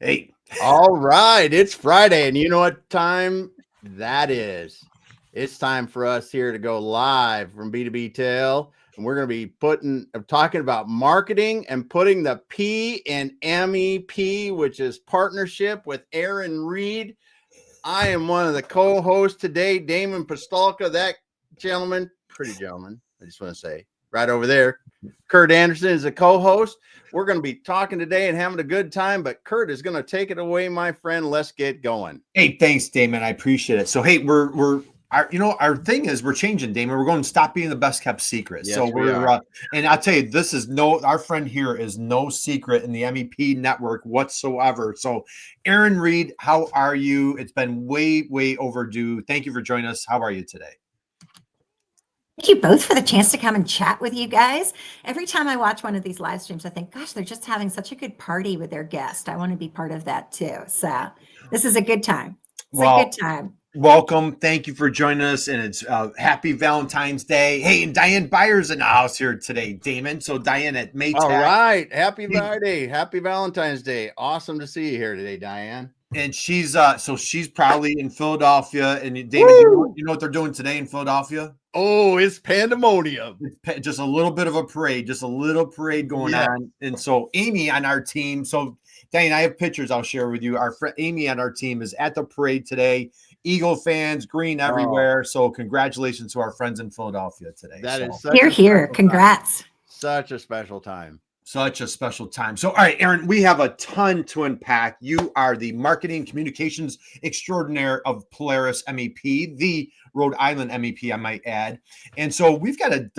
Hey. All right. It's Friday, and you know what time that is? It's time for us here to go live from B2B Tail, and we're going to be talking about marketing and putting the P in MEP, which is partnership with Erin Read. I am one of the co-hosts today, Damon Pistolka, that gentleman, pretty gentleman, I just want to say, right over there. Kurt Anderson is a co-host. We're going to be talking today and having a good time, but Kurt is going to take it away, my friend. Let's get going. Hey, thanks, Damon. I appreciate it. So, hey, our thing is we're changing, Damon. We're going to stop being the best kept secret. Yes, so we are. And I'll tell you, our friend here is no secret in the MEP network whatsoever. So, Erin Read, how are you? It's been way, way overdue. Thank you for joining us. How are you today? Thank you both for the chance to come and chat with you guys. Every time I watch one of these live streams, I think, gosh, they're just having such a good party with their guest. I want to be part of that too. So this is a good time. It's a good time. Welcome. Thank you for joining us. And it's happy Valentine's Day. Hey, and Diane Byers in the house here today, Damon. So Diane at Maytag. All right. Happy Friday. Happy Valentine's Day. Awesome to see you here today, Diane. And she's probably in Philadelphia. And Damon, you know what they're doing today in Philadelphia? Oh, it's pandemonium. It's just a little bit of a parade, just a little parade going on. And so Amy on our team. So Diane, I have pictures I'll share with you. Our friend Amy on our team is at the parade today. Eagle fans, green everywhere. So congratulations to our friends in Philadelphia today. That is here. Congrats. Such a special time. Such a special time. So, all right, Erin, we have a ton to unpack. You are the marketing communications extraordinaire of Polaris MEP, the Rhode Island MEP, I might add. And so we've got a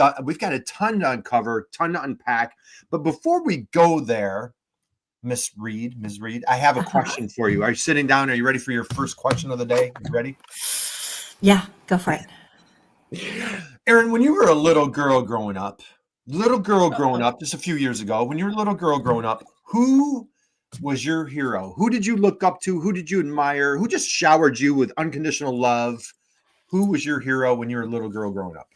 ton to uncover, ton to unpack. But before we go there, Ms. Read, I have a question for you. Are you sitting down? Are you ready for your first question of the day? You ready? Yeah, go for it. Erin, when you were a little girl growing up, just a few years ago, when you were a little girl growing up, who was your hero? Who did you look up to? Who did you admire? Who just showered you with unconditional love? Who was your hero when you were a little girl growing up?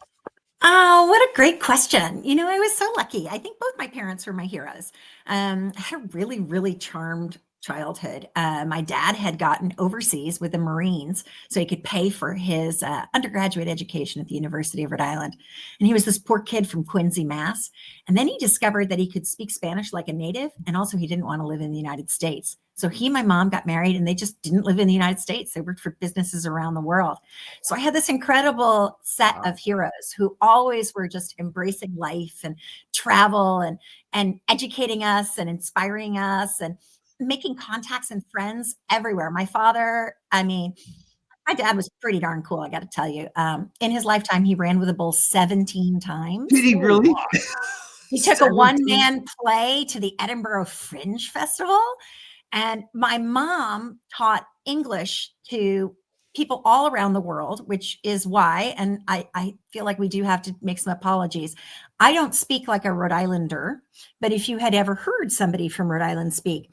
Oh, what a great question. You know, I was so lucky. I think both my parents were my heroes. I had a really, really charmed childhood. My dad had gotten overseas with the Marines so he could pay for his undergraduate education at the University of Rhode Island. And he was this poor kid from Quincy, Mass. And then he discovered that he could speak Spanish like a native. And also he didn't want to live in the United States. So he and my mom got married and they just didn't live in the United States. They worked for businesses around the world. So I had this incredible set of heroes who always were just embracing life and travel and educating us and inspiring us and making contacts and friends everywhere. My father, my dad was pretty darn cool, I got to tell you. In his lifetime, he ran with a bull 17 times. Did he really? He took a one-man play to the Edinburgh Fringe Festival. And my mom taught English to people all around the world, which is why, and I feel like we do have to make some apologies. I don't speak like a Rhode Islander, but if you had ever heard somebody from Rhode Island speak,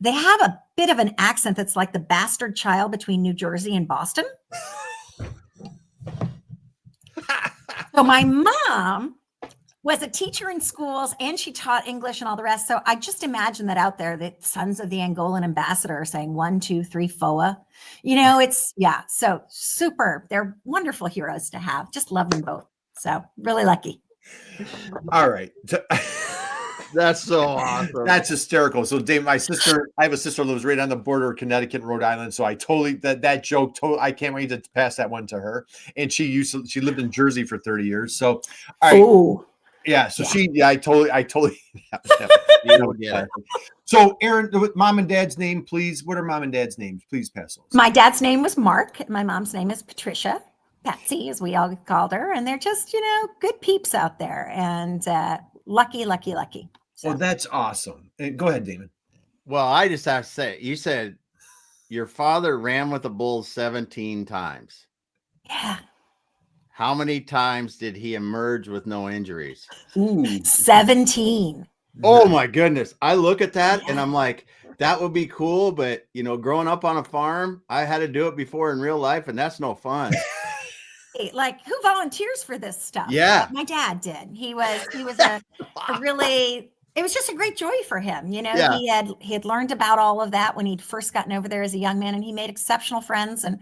they have a bit of an accent that's like the bastard child between New Jersey and Boston. So my mom was a teacher in schools and she taught English and all the rest. So I just imagine that out there, the sons of the Angolan ambassador are saying 1, 2, 3, FOA. You know, so super. They're wonderful heroes to have. Just love them both. So really lucky. All right. That's so awesome. That's hysterical. So Dave, I have a sister who lives right on the border of Connecticut and Rhode Island. So I totally, that joke, I can't wait to pass that one to her. And she lived in Jersey for 30 years. So, all right. Ooh. Yeah. So I totally. So Erin, with mom and dad's name, please. What are mom and dad's names? Please pass those. My dad's name was Mark. My mom's name is Patricia. Patsy, as we all called her. And they're just, good peeps out there. And lucky. So. Oh, that's awesome. Go ahead, Damon. Well, I just have to say, you said your father ran with the bulls 17 times. Yeah. How many times did he emerge with no injuries? Ooh, 17. Oh my goodness. I look at that and I'm like, that would be cool. But growing up on a farm, I had to do it before in real life and that's no fun. Like, who volunteers for this stuff? Yeah. My dad did. He was a really it was just a great joy for him. You know, Yeah. he had learned about all of that when he'd first gotten over there as a young man, and he made exceptional friends, and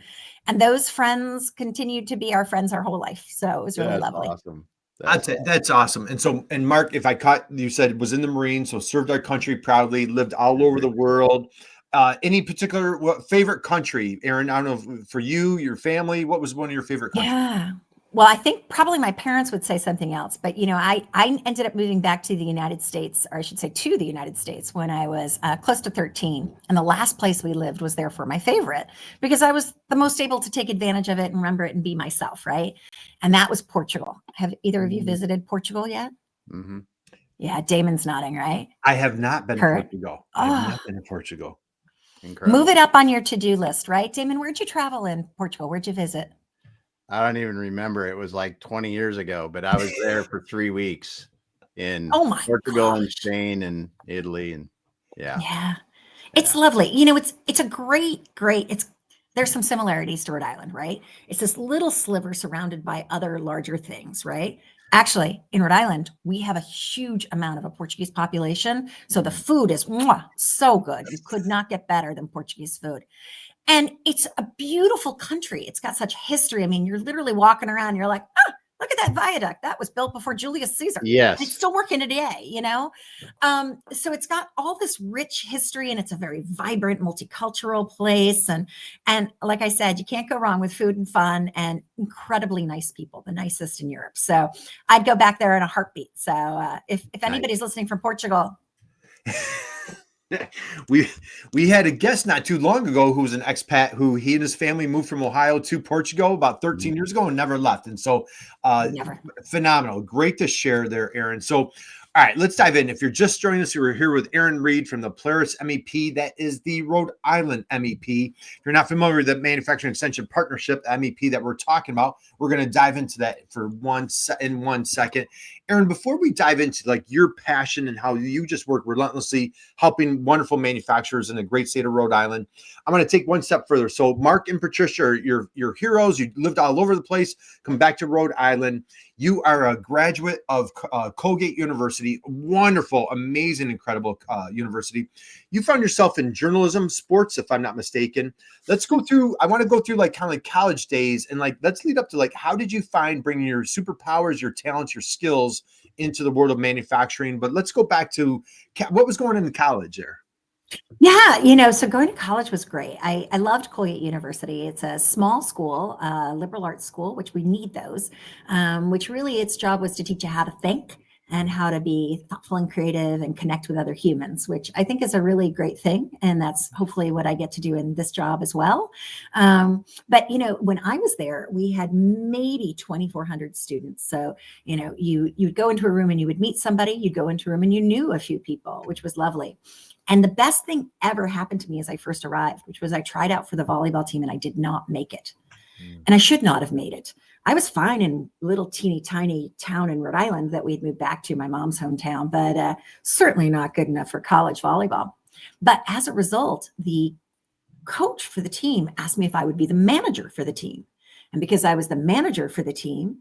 those friends continued to be our friends our whole life. So it was really That's lovely. awesome. That's awesome. And so, and Mark, if I caught, you said was in the Marines, so served our country proudly, lived all over the world. Any particular favorite country, Erin? I don't know, for you, your family, what was one of your favorite countries? Yeah. Well, I think probably my parents would say something else, but you know, I ended up moving back to the United States, or I should say to the United States, when I was close to 13. And the last place we lived was therefore my favorite because I was the most able to take advantage of it and remember it and be myself, right? And that was Portugal. Have either of you visited Portugal yet? Mm-hmm. Yeah, Damon's nodding, right? I have not been to Kurt? Portugal. I have Oh, not been to Portugal. Incredible. move it up on your to-do list, right? Damon, where'd you travel in Portugal? Where'd you visit? I don't even remember. It was like 20 years ago, but I was there for 3 weeks in Oh my Portugal and gosh. Spain and Italy. And Yeah. It's lovely. You know, it's a great, there's some similarities to Rhode Island, right? It's this little sliver surrounded by other larger things, right? Actually, in Rhode Island, we have a huge amount of a Portuguese population. So the food is so good. You could not get better than Portuguese food. And it's a beautiful country. It's got such history. I mean, you're literally walking around, you're like, oh, look at that viaduct. That was built before Julius Caesar. And it's yes. still working today, you know? So it's got all this rich history, and it's a very vibrant, multicultural place. And like I said, you can't go wrong with food and fun and incredibly nice people, the nicest in Europe. So I'd go back there in a heartbeat. So if anybody's listening from Portugal, we had a guest not too long ago who was an expat who he and his family moved from Ohio to Portugal about 13 years ago and never left. And so never. phenomenal. Great to share there, Erin. So all right, let's dive in. If you're just joining us, we're here with Erin Read from the Polaris MEP. That is the Rhode Island MEP. If you're not familiar with the Manufacturing Extension Partnership MEP that we're talking about, we're going to dive into that in 1 second. Erin, before we dive into like your passion and how you just work relentlessly helping wonderful manufacturers in the great state of Rhode Island, I'm going to take one step further. So Mark and Patricia are your heroes. You lived all over the place, come back to Rhode Island. You are a graduate of Colgate University, wonderful, amazing, incredible university. You found yourself in journalism, sports, if I'm not mistaken. Let's go through, I want to go through like kind of like college days and like, let's lead up to like, how did you find bringing your superpowers, your talents, your skills into the world of manufacturing? But let's go back to what was going on in college there. Yeah, you know, so going to college was great. I loved Colgate University. It's a small school, liberal arts school, which we need those, which really its job was to teach you how to think and how to be thoughtful and creative and connect with other humans, which I think is a really great thing. And that's hopefully what I get to do in this job as well. But, you know, when I was there, we had maybe 2,400 students. So, you know, you'd go into a room and you would meet somebody, you'd go into a room and you knew a few people, which was lovely. And the best thing ever happened to me as I first arrived, which was I tried out for the volleyball team and I did not make it. And I should not have made it. I was fine in little teeny tiny town in Rhode Island that we'd moved back to, my mom's hometown, but certainly not good enough for college volleyball. But as a result, the coach for the team asked me if I would be the manager for the team. And because I was the manager for the team,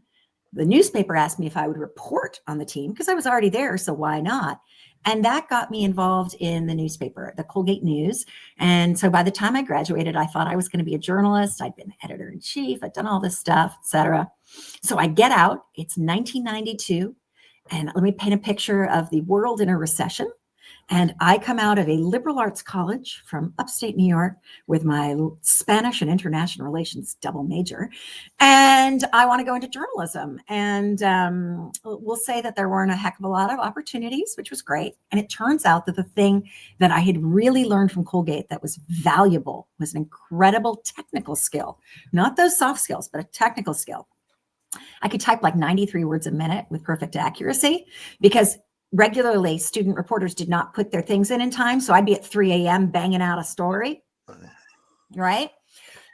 the newspaper asked me if I would report on the team because I was already there. So why not? And that got me involved in the newspaper, the Colgate News. And so by the time I graduated, I thought I was going to be a journalist. I'd been editor in chief. I'd done all this stuff, et cetera. So I get out. It's 1992. And let me paint a picture of the world in a recession. And I come out of a liberal arts college from upstate New York with my Spanish and international relations double major. And I want to go into journalism. And we'll say that there weren't a heck of a lot of opportunities, which was great. And it turns out that the thing that I had really learned from Colgate that was valuable was an incredible technical skill, not those soft skills, but a technical skill. I could type like 93 words a minute with perfect accuracy because regularly student reporters did not put their things in time. So I'd be at 3 a.m. banging out a story, right?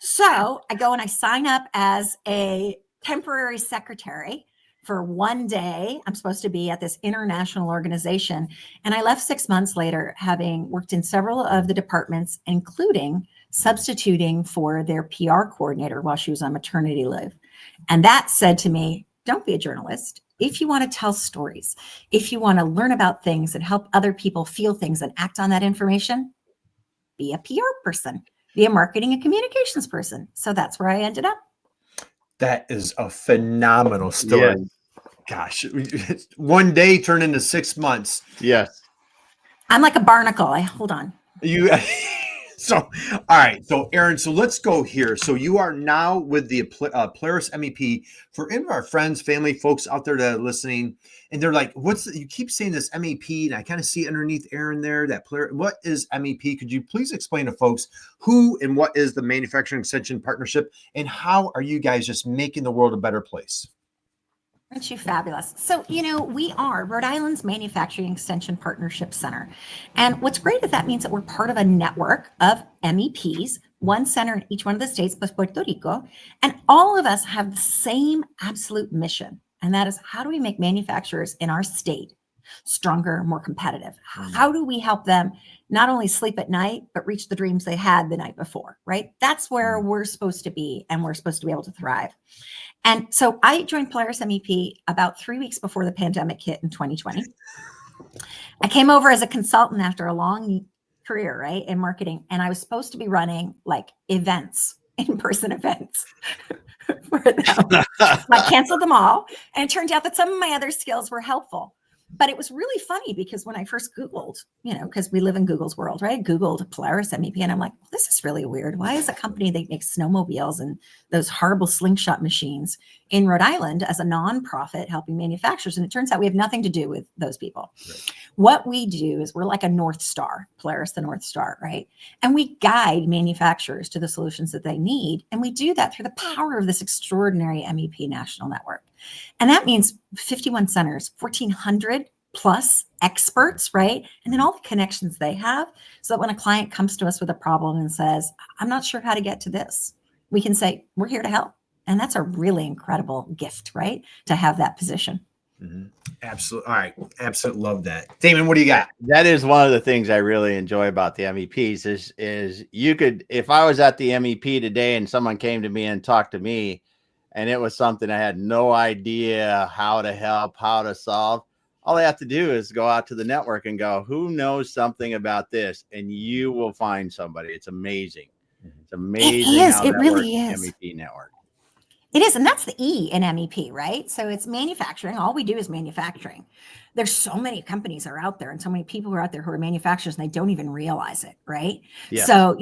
So I go and I sign up as a temporary secretary for one day. I'm supposed to be at this international organization. And I left 6 months later, having worked in several of the departments, including substituting for their PR coordinator while she was on maternity leave. And that said to me, don't be a journalist. if you want to tell stories, if you want to learn about things and help other people feel things and act on that information, be a PR person, be a marketing and communications person. So that's where I ended up. That is a phenomenal story. Yes. Gosh, one day turned into 6 months. Yes. I'm like a barnacle. Hold on. You so all right. So Erin, so let's go here. So you are now with the Polaris MEP. For any of our friends, family, folks out there that are listening, and they're like, you keep saying this MEP, and I kind of see underneath Erin there that Polaris. What is MEP? Could you please explain to folks who and what is the Manufacturing Extension Partnership, and how are you guys just making the world a better place? Aren't you fabulous? So, we are Rhode Island's Manufacturing Extension Partnership Center. And what's great is that means that we're part of a network of MEPs, one center in each one of the states, plus Puerto Rico. And all of us have the same absolute mission. And that is, how do we make manufacturers in our state stronger, more competitive? How do we help them not only sleep at night, but reach the dreams they had the night before, right? That's where we're supposed to be, and we're supposed to be able to thrive. And so I joined Polaris MEP about 3 weeks before the pandemic hit in 2020. I came over as a consultant after a long career, right, in marketing. And I was supposed to be running like events, in-person events for them. I canceled them all. And it turned out that some of my other skills were helpful. But it was really funny because when I first Googled, because we live in Google's world, right? Googled Polaris MEP, and I'm like, well, this is really weird. Why is a company that makes snowmobiles and those horrible slingshot machines in Rhode Island as a nonprofit helping manufacturers? And it turns out we have nothing to do with those people. Right. What we do is we're like a North Star, Polaris, the North Star, right? And we guide manufacturers to the solutions that they need. And we do that through the power of this extraordinary MEP national network. And that means 51 centers, 1,400 plus experts, right? And then all the connections they have, so that when a client comes to us with a problem and says, I'm not sure how to get to this, we can say, we're here to help. And that's a really incredible gift, right? To have that position. Mm-hmm. Absolutely. All right. Absolutely love that. Damon, what do you got? That is one of the things I really enjoy about the MEPs is you could, if I was at the MEP today and someone came to me and talked to me, and it was something I had no idea how to help, how to solve, all I have to do is go out to the network and go, who knows something about this? And you will find somebody. It's amazing. It's amazing. It is. It really is. MEP network. It is. And that's the E in MEP, right? So it's manufacturing. All we do is manufacturing. There's so many companies are out there and so many people are out there who are manufacturers and they don't even realize it, right? Yeah. So,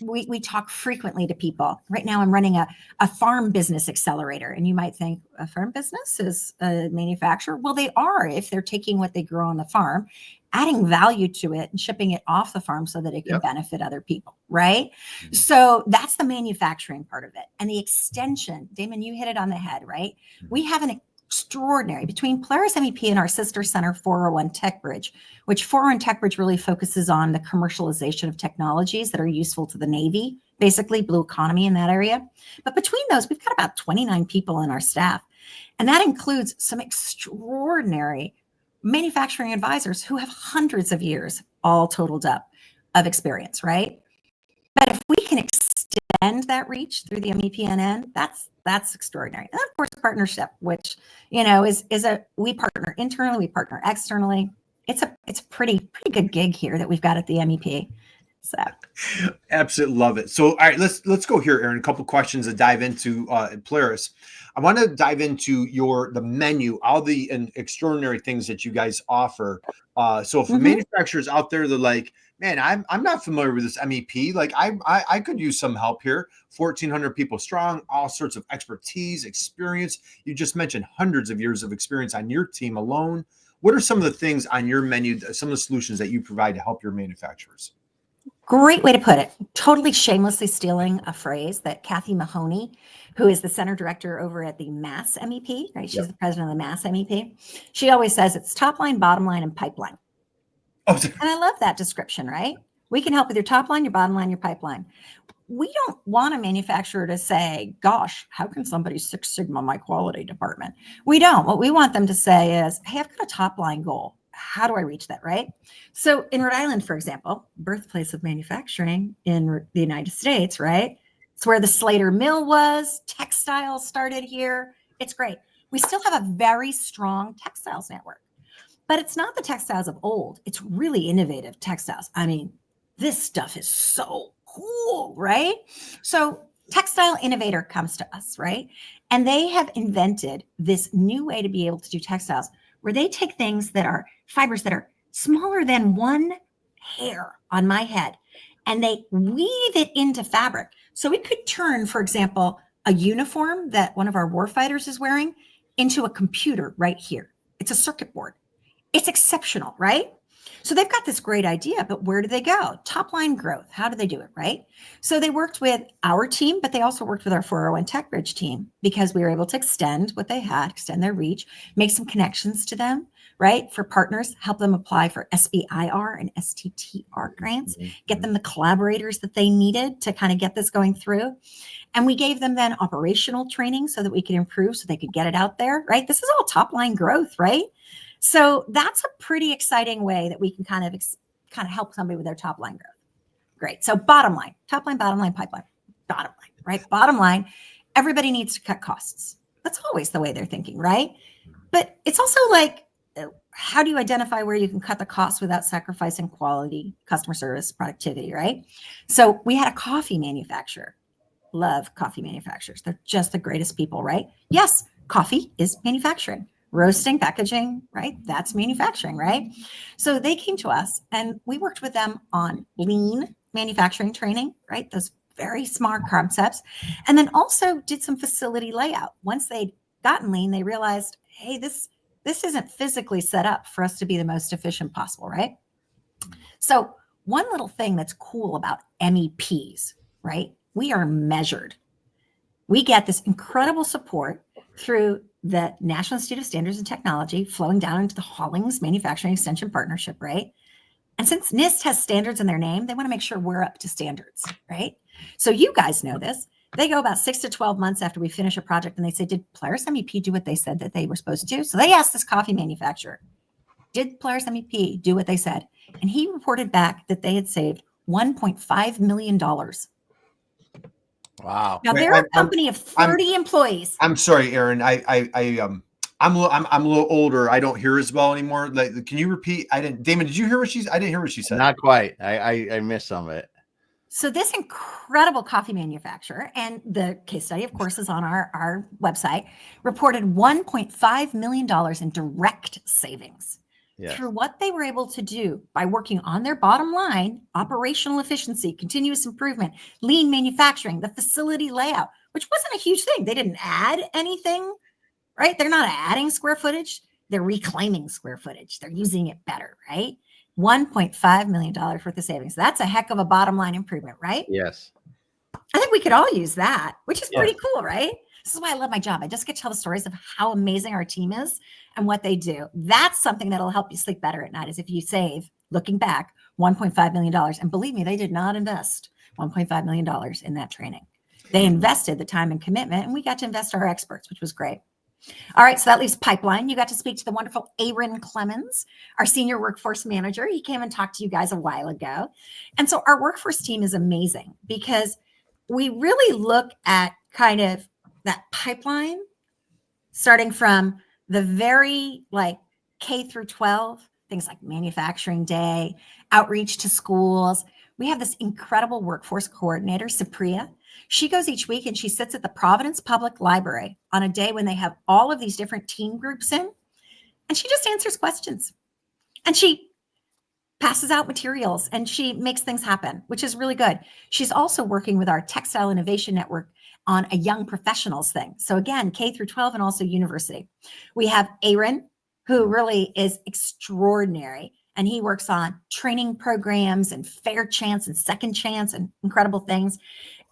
we talk frequently to people. Right now I'm running a farm business accelerator, and you might think a farm business is a manufacturer. Well, they are if they're taking what they grow on the farm, adding value to it and shipping it off the farm so that it can benefit other people, right? Mm-hmm. So that's the manufacturing part of it. And the extension, Damon, you hit it on the head, right? Mm-hmm. We have an extraordinary, between Polaris MEP and our sister center 401 Tech Bridge, which 401 Tech Bridge really focuses on the commercialization of technologies that are useful to the Navy, basically blue economy in that area. But between those, we've got about 29 people in our staff. And that includes some extraordinary manufacturing advisors who have hundreds of years all totaled up of experience, right? But if we can extend that reach through the MEPNN, that's extraordinary. And of course, partnership, which we partner internally, we partner externally. It's a pretty good gig here that we've got at the MEP. So absolutely love it. So all right, let's go here, Erin. A couple questions to dive into Polaris. I want to dive into the menu, all the extraordinary things that you guys offer. So if manufacturers out there, they're like, man, I'm not familiar with this MEP. Like I could use some help here. 1,400 people strong, all sorts of expertise, experience. You just mentioned hundreds of years of experience on your team alone. What are some of the things on your menu, some of the solutions that you provide to help your manufacturers? Great way to put it. Totally shamelessly stealing a phrase that Kathy Mahoney, who is the center director over at the Mass MEP, right? She's the president of the Mass MEP. She always says it's top line, bottom line, and pipeline. Oh, and I love that description, right? We can help with your top line, your bottom line, your pipeline. We don't want a manufacturer to say, gosh, how can somebody Six Sigma my quality department? We don't. What we want them to say is, hey, I've got a top line goal. How do I reach that, right? So in Rhode Island, for example, birthplace of manufacturing in the United States, right? It's where the Slater Mill was. Textiles started here. It's great. We still have a very strong textiles network, but it's not the textiles of old. It's really innovative textiles. I mean, this stuff is so cool, right? So Textile Innovator comes to us, right? And they have invented this new way to be able to do textiles where they take things that are fibers that are smaller than one hair on my head and they weave it into fabric. So it could turn, for example, a uniform that one of our warfighters is wearing into a computer right here. It's a circuit board. It's exceptional, right? So they've got this great idea, but where do they go? Top line growth. How do they do it, right? So they worked with our team, but they also worked with our 401 TechBridge team because we were able to extend what they had, extend their reach, make some connections to them, right? For partners, help them apply for SBIR and STTR grants, get them the collaborators that they needed to kind of get this going through. And we gave them then operational training so that we could improve, so they could get it out there, right? This is all top line growth, right? So that's a pretty exciting way that we can kind of help somebody with their top line growth. Great. So bottom line, top line, bottom line, pipeline, bottom line, right? Bottom line, everybody needs to cut costs. That's always the way they're thinking, right? But it's also like, how do you identify where you can cut the costs without sacrificing quality, customer service, productivity, right? So we had a coffee manufacturer. Love coffee manufacturers. They're just the greatest people, right? Yes, coffee is manufacturing. Roasting, packaging, right? That's manufacturing, right? So they came to us and we worked with them on lean manufacturing training, right? Those very smart concepts. And then also did some facility layout. Once they'd gotten lean, they realized, hey, this isn't physically set up for us to be the most efficient possible, right? So one little thing that's cool about MEPs, right? We are measured. We get this incredible support through the National Institute of Standards and Technology flowing down into the Hollings Manufacturing Extension Partnership, right? And since NIST has standards in their name, they want to make sure we're up to standards, right? So you guys know this. They go about 6 to 12 months after we finish a project and they say, did Polaris MEP do what they said that they were supposed to do? So they asked this coffee manufacturer, did Polaris MEP do what they said? And he reported back that they had saved $1.5 million. Wow. Now they're a company of 30 employees. I'm sorry, Erin. I'm a little older. I don't hear as well anymore. Like, can you repeat? Damon, did you hear what I didn't hear what she said. Not quite. I missed some of it. So this incredible coffee manufacturer, and the case study, of course, is on our website, reported $1.5 million in direct savings. Yes. Through what they were able to do by working on their bottom line, operational efficiency, continuous improvement, lean manufacturing, the facility layout, which wasn't a huge thing. They didn't add anything, right? They're not adding square footage. They're reclaiming square footage. They're using it better, right? $1.5 million worth of savings. That's a heck of a bottom line improvement, right? Yes. I think we could all use that, which is pretty cool, right? This is why I love my job. I just get to tell the stories of how amazing our team is and what they do. That's something that'll help you sleep better at night, is if you save, looking back, $1.5 million. And believe me, they did not invest $1.5 million in that training. They invested the time and commitment, and we got to invest our experts, which was great. All right, so that leaves pipeline. You got to speak to the wonderful Erin Clemens, our senior workforce manager. He came and talked to you guys a while ago. And so our workforce team is amazing because we really look at kind of that pipeline starting from the very like K through 12, things like manufacturing day, outreach to schools. We have this incredible workforce coordinator, Supriya. She goes each week and she sits at the Providence Public Library on a day when they have all of these different team groups in, and she just answers questions and she passes out materials and she makes things happen, which is really good. She's also working with our Textile Innovation Network on a young professionals thing. So again, K through 12 and also university. We have Erin, who really is extraordinary. And he works on training programs and fair chance and second chance and incredible things.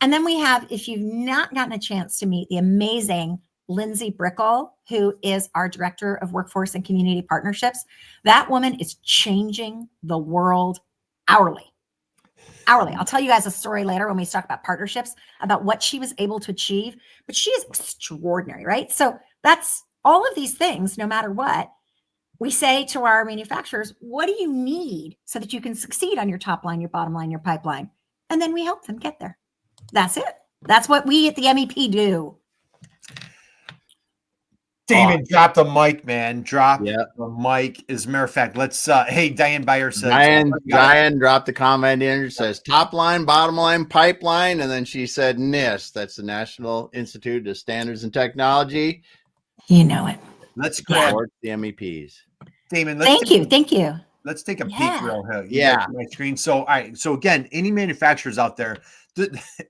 And then we have, if you've not gotten a chance to meet the amazing Lindsay Brickle, who is our Director of Workforce and Community Partnerships. That woman is changing the world hourly. I'll tell you guys a story later when we talk about partnerships, about what she was able to achieve, but she is extraordinary, right? So that's all of these things, no matter what, we say to our manufacturers, what do you need so that you can succeed on your top line, your bottom line, your pipeline? And then we help them get there. That's it. That's what we at the MEP do. Damon, drop the mic, man. Drop Yeah. the mic. As a matter of fact, let's hey, Diane Bayer says Diane dropped the comment in. It says top line, bottom line, pipeline, and then she said NIST. That's the National Institute of Standards and Technology. You know it. Let's grab the MEPs. Damon. Thank you. Let's take a peek real quick. Yeah. My screen. So, all right. So again, any manufacturers out there,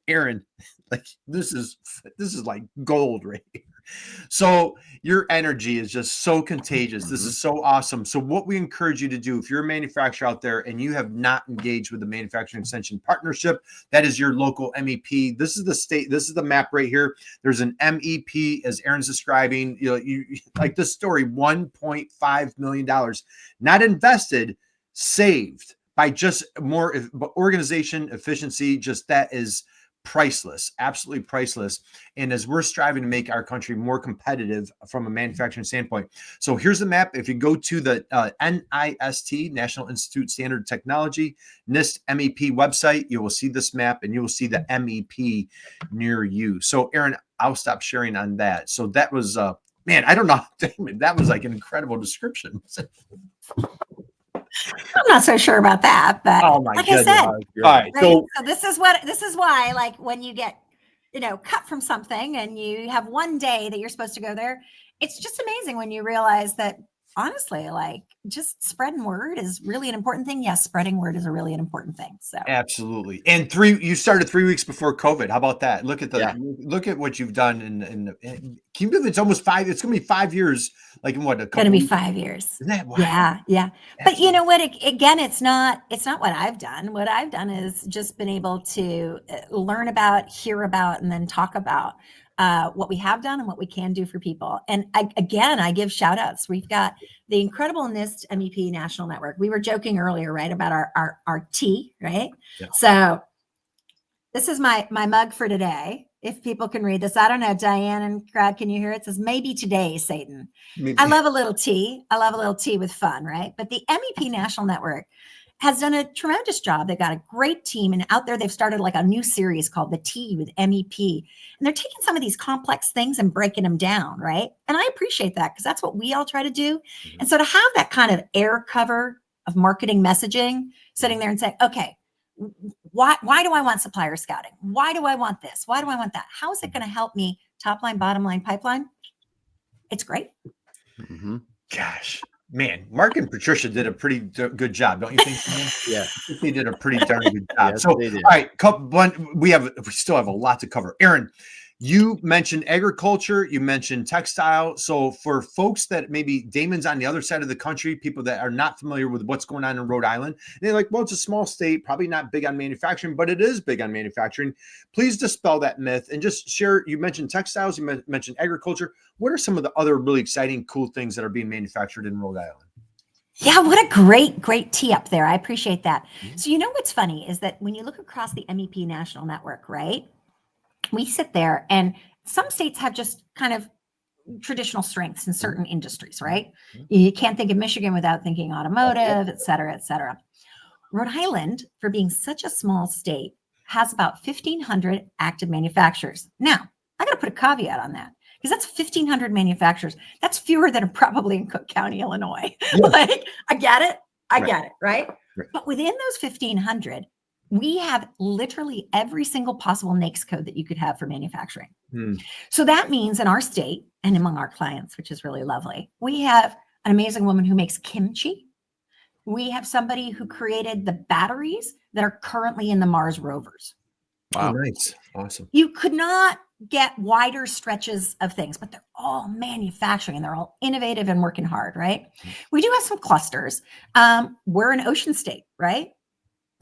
Erin, like this is like gold right here. So your energy is just so contagious. This is so awesome. So what we encourage you to do, if you're a manufacturer out there and you have not engaged with the Manufacturing Extension Partnership, that is your local MEP. This is the state. This is the map right here. There's an MEP, as Erin's describing. You like this story, $1.5 million, not invested, saved by just more organization efficiency. Just that is priceless, absolutely priceless. And as we're striving to make our country more competitive from a manufacturing standpoint. So here's the map. If you go to the NIST, National Institute Standard Technology, NIST MEP website, you will see this map and you will see the MEP near you. So Erin, I'll stop sharing on that. So that was, man, I don't know. That was like an incredible description. I'm not so sure about that, but like I said, all right, so this is why, like when you get, cut from something and you have one day that you're supposed to go there, it's just amazing when you realize that honestly, like just spreading word is really an important thing. Yes, spreading word is a really an important thing. So absolutely. And you started 3 weeks before COVID. How about that? Look at look at what you've done. And can you believe it's almost 5? It's going to be 5 years. Like in what? It's going to be 5 years. Isn't that wild? Yeah. Absolutely. But you know what? Again, it's not what I've done. What I've done is just been able to learn about, hear about, and then talk about what we have done and what we can do for people. And I give shout outs. We've got the incredible NIST MEP National Network. We were joking earlier, right, about our tea, right? Yeah. So this is my mug for today. If people can read this, I don't know, Diane and Brad, can you hear it? It says, maybe today, Satan. Maybe. I love a little tea. I love a little tea with fun, right? But the MEP National Network has done a tremendous job. They've got a great team, and out there they've started like a new series called The Tea with MEP. And they're taking some of these complex things and breaking them down, right? And I appreciate that because that's what we all try to do. Mm-hmm. And so to have that kind of air cover of marketing messaging, sitting there and saying, okay, why do I want supplier scouting? Why do I want this? Why do I want that? How is it going to help me top line, bottom line, pipeline? It's great. Mm-hmm. Gosh. Man, Mark and Patricia did a pretty good job, don't you think? Yeah, I think they did a pretty darn good job. Yes, so, all right, we still have a lot to cover. Erin, you mentioned agriculture, you mentioned textile. So, for folks that maybe Damon's on the other side of the country, people that are not familiar with what's going on in Rhode Island, they're like, well, it's a small state, probably not big on manufacturing, but it is big on manufacturing. Please dispel that myth and just share. You mentioned textiles, you mentioned agriculture. What are some of the other really exciting, cool things that are being manufactured in Rhode Island? Yeah, what a great tee up there. I appreciate that. Mm-hmm. So, what's funny is that when you look across the MEP National Network, right? We sit there and some states have just kind of traditional strengths in certain industries, right? You can't think of Michigan without thinking automotive, et cetera, et cetera. Rhode Island, for being such a small state, has about 1,500 active manufacturers. Now, I got to put a caveat on that because that's 1,500 manufacturers. That's fewer than probably in Cook County, Illinois. Yeah. Like, I get it, right? But within those 1,500, we have literally every single possible NAICS code that you could have for manufacturing. So that means in our state and among our clients, which is really lovely, we have an amazing woman who makes kimchi. We have somebody who created the batteries that are currently in the Mars rovers. Wow. Oh, nice. Awesome. You could not get wider stretches of things, but they're all manufacturing and they're all innovative and working hard, right? We do have some clusters. We're an ocean state, right?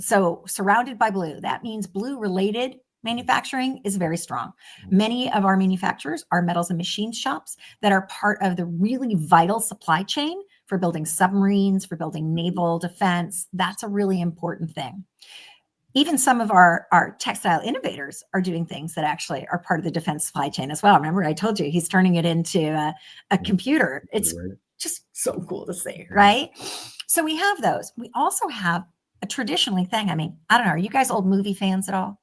So surrounded by blue, that means blue related manufacturing is very strong. Many of our manufacturers are metals and machines shops that are part of the really vital supply chain for building submarines, for building naval defense. That's a really important thing. Even some of our textile innovators are doing things that actually are part of the defense supply chain as well. Remember, I told you he's turning it into a computer. It's just so cool to see, right? So we have those. We also have a traditionally thing. I mean, I don't know. Are you guys old movie fans at all?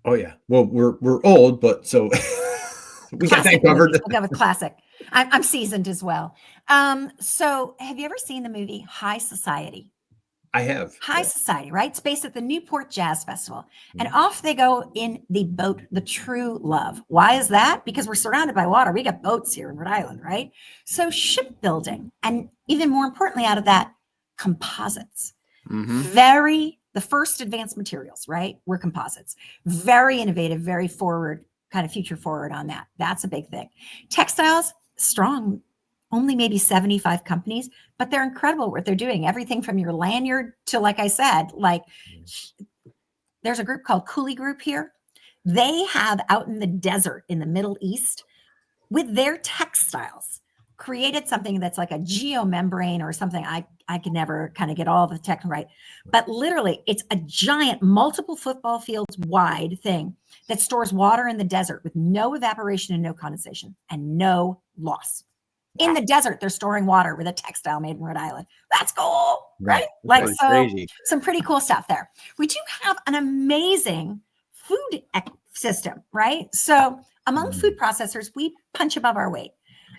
Oh yeah. Well, we're old, but so we got that covered. We'll go with classic. I'm seasoned as well. So have you ever seen the movie High Society? I have. High Society, right? It's based at the Newport Jazz Festival. And off they go in the boat, the True Love. Why is that? Because we're surrounded by water. We got boats here in Rhode Island, right? So shipbuilding, and even more importantly, out of that, composites. The first advanced materials, right? Were composites. Very innovative, very forward, kind of future forward on that. That's a big thing. Textiles, strong. Only maybe 75 companies, but they're incredible what they're doing. Everything from your lanyard to, like I said, like there's a group called Cooley Group here. They have out in the desert in the Middle East with their textiles created something that's like a geomembrane or something. I can never kind of get all the tech right, but literally it's a giant multiple football fields wide thing that stores water in the desert with no evaporation and no condensation and no loss. In the desert, they're storing water with a textile made in Rhode Island. That's cool, right? Like, so crazy. Some pretty cool stuff there. We do have an amazing food system, right? So among food processors, we punch above our weight.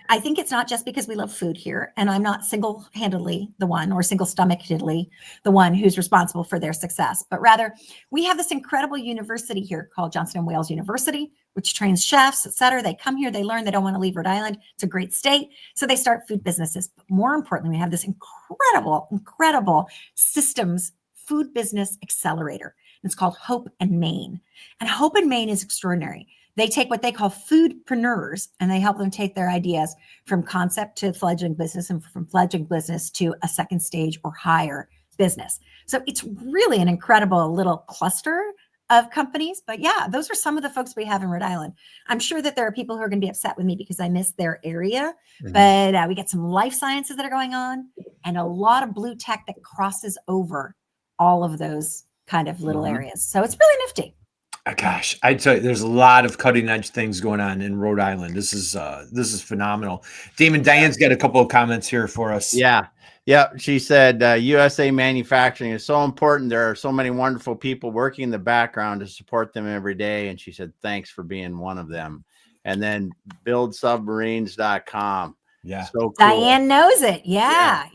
I think it's not just because we love food here, and I'm not single-handedly the one or single-stomachedly the one who's responsible for their success, but rather we have this incredible university here called Johnson & Wales University, which trains chefs, et cetera. They come here, they learn, they don't want to leave Rhode Island. It's a great state. So they start food businesses. But more importantly, we have this incredible systems food business accelerator. It's called Hope and Main. And Hope and Main is extraordinary. They take what they call foodpreneurs and they help them take their ideas from concept to fledgling business and from fledgling business to a second stage or higher business. So it's really an incredible little cluster of companies. But yeah, those are some of the folks we have in Rhode Island. I'm sure that there are people who are going to be upset with me because I missed their area, but we get some life sciences that are going on and a lot of blue tech that crosses over all of those kind of little areas. So it's really nifty. Gosh, I tell you, there's a lot of cutting edge things going on in Rhode Island. This is phenomenal. Damon, Diane's got a couple of comments here for us. Yeah. She said USA manufacturing is so important. There are so many wonderful people working in the background to support them every day. And she said, thanks for being one of them. And then buildsubmarines.com. Yeah. So cool. Diane knows it. Yeah.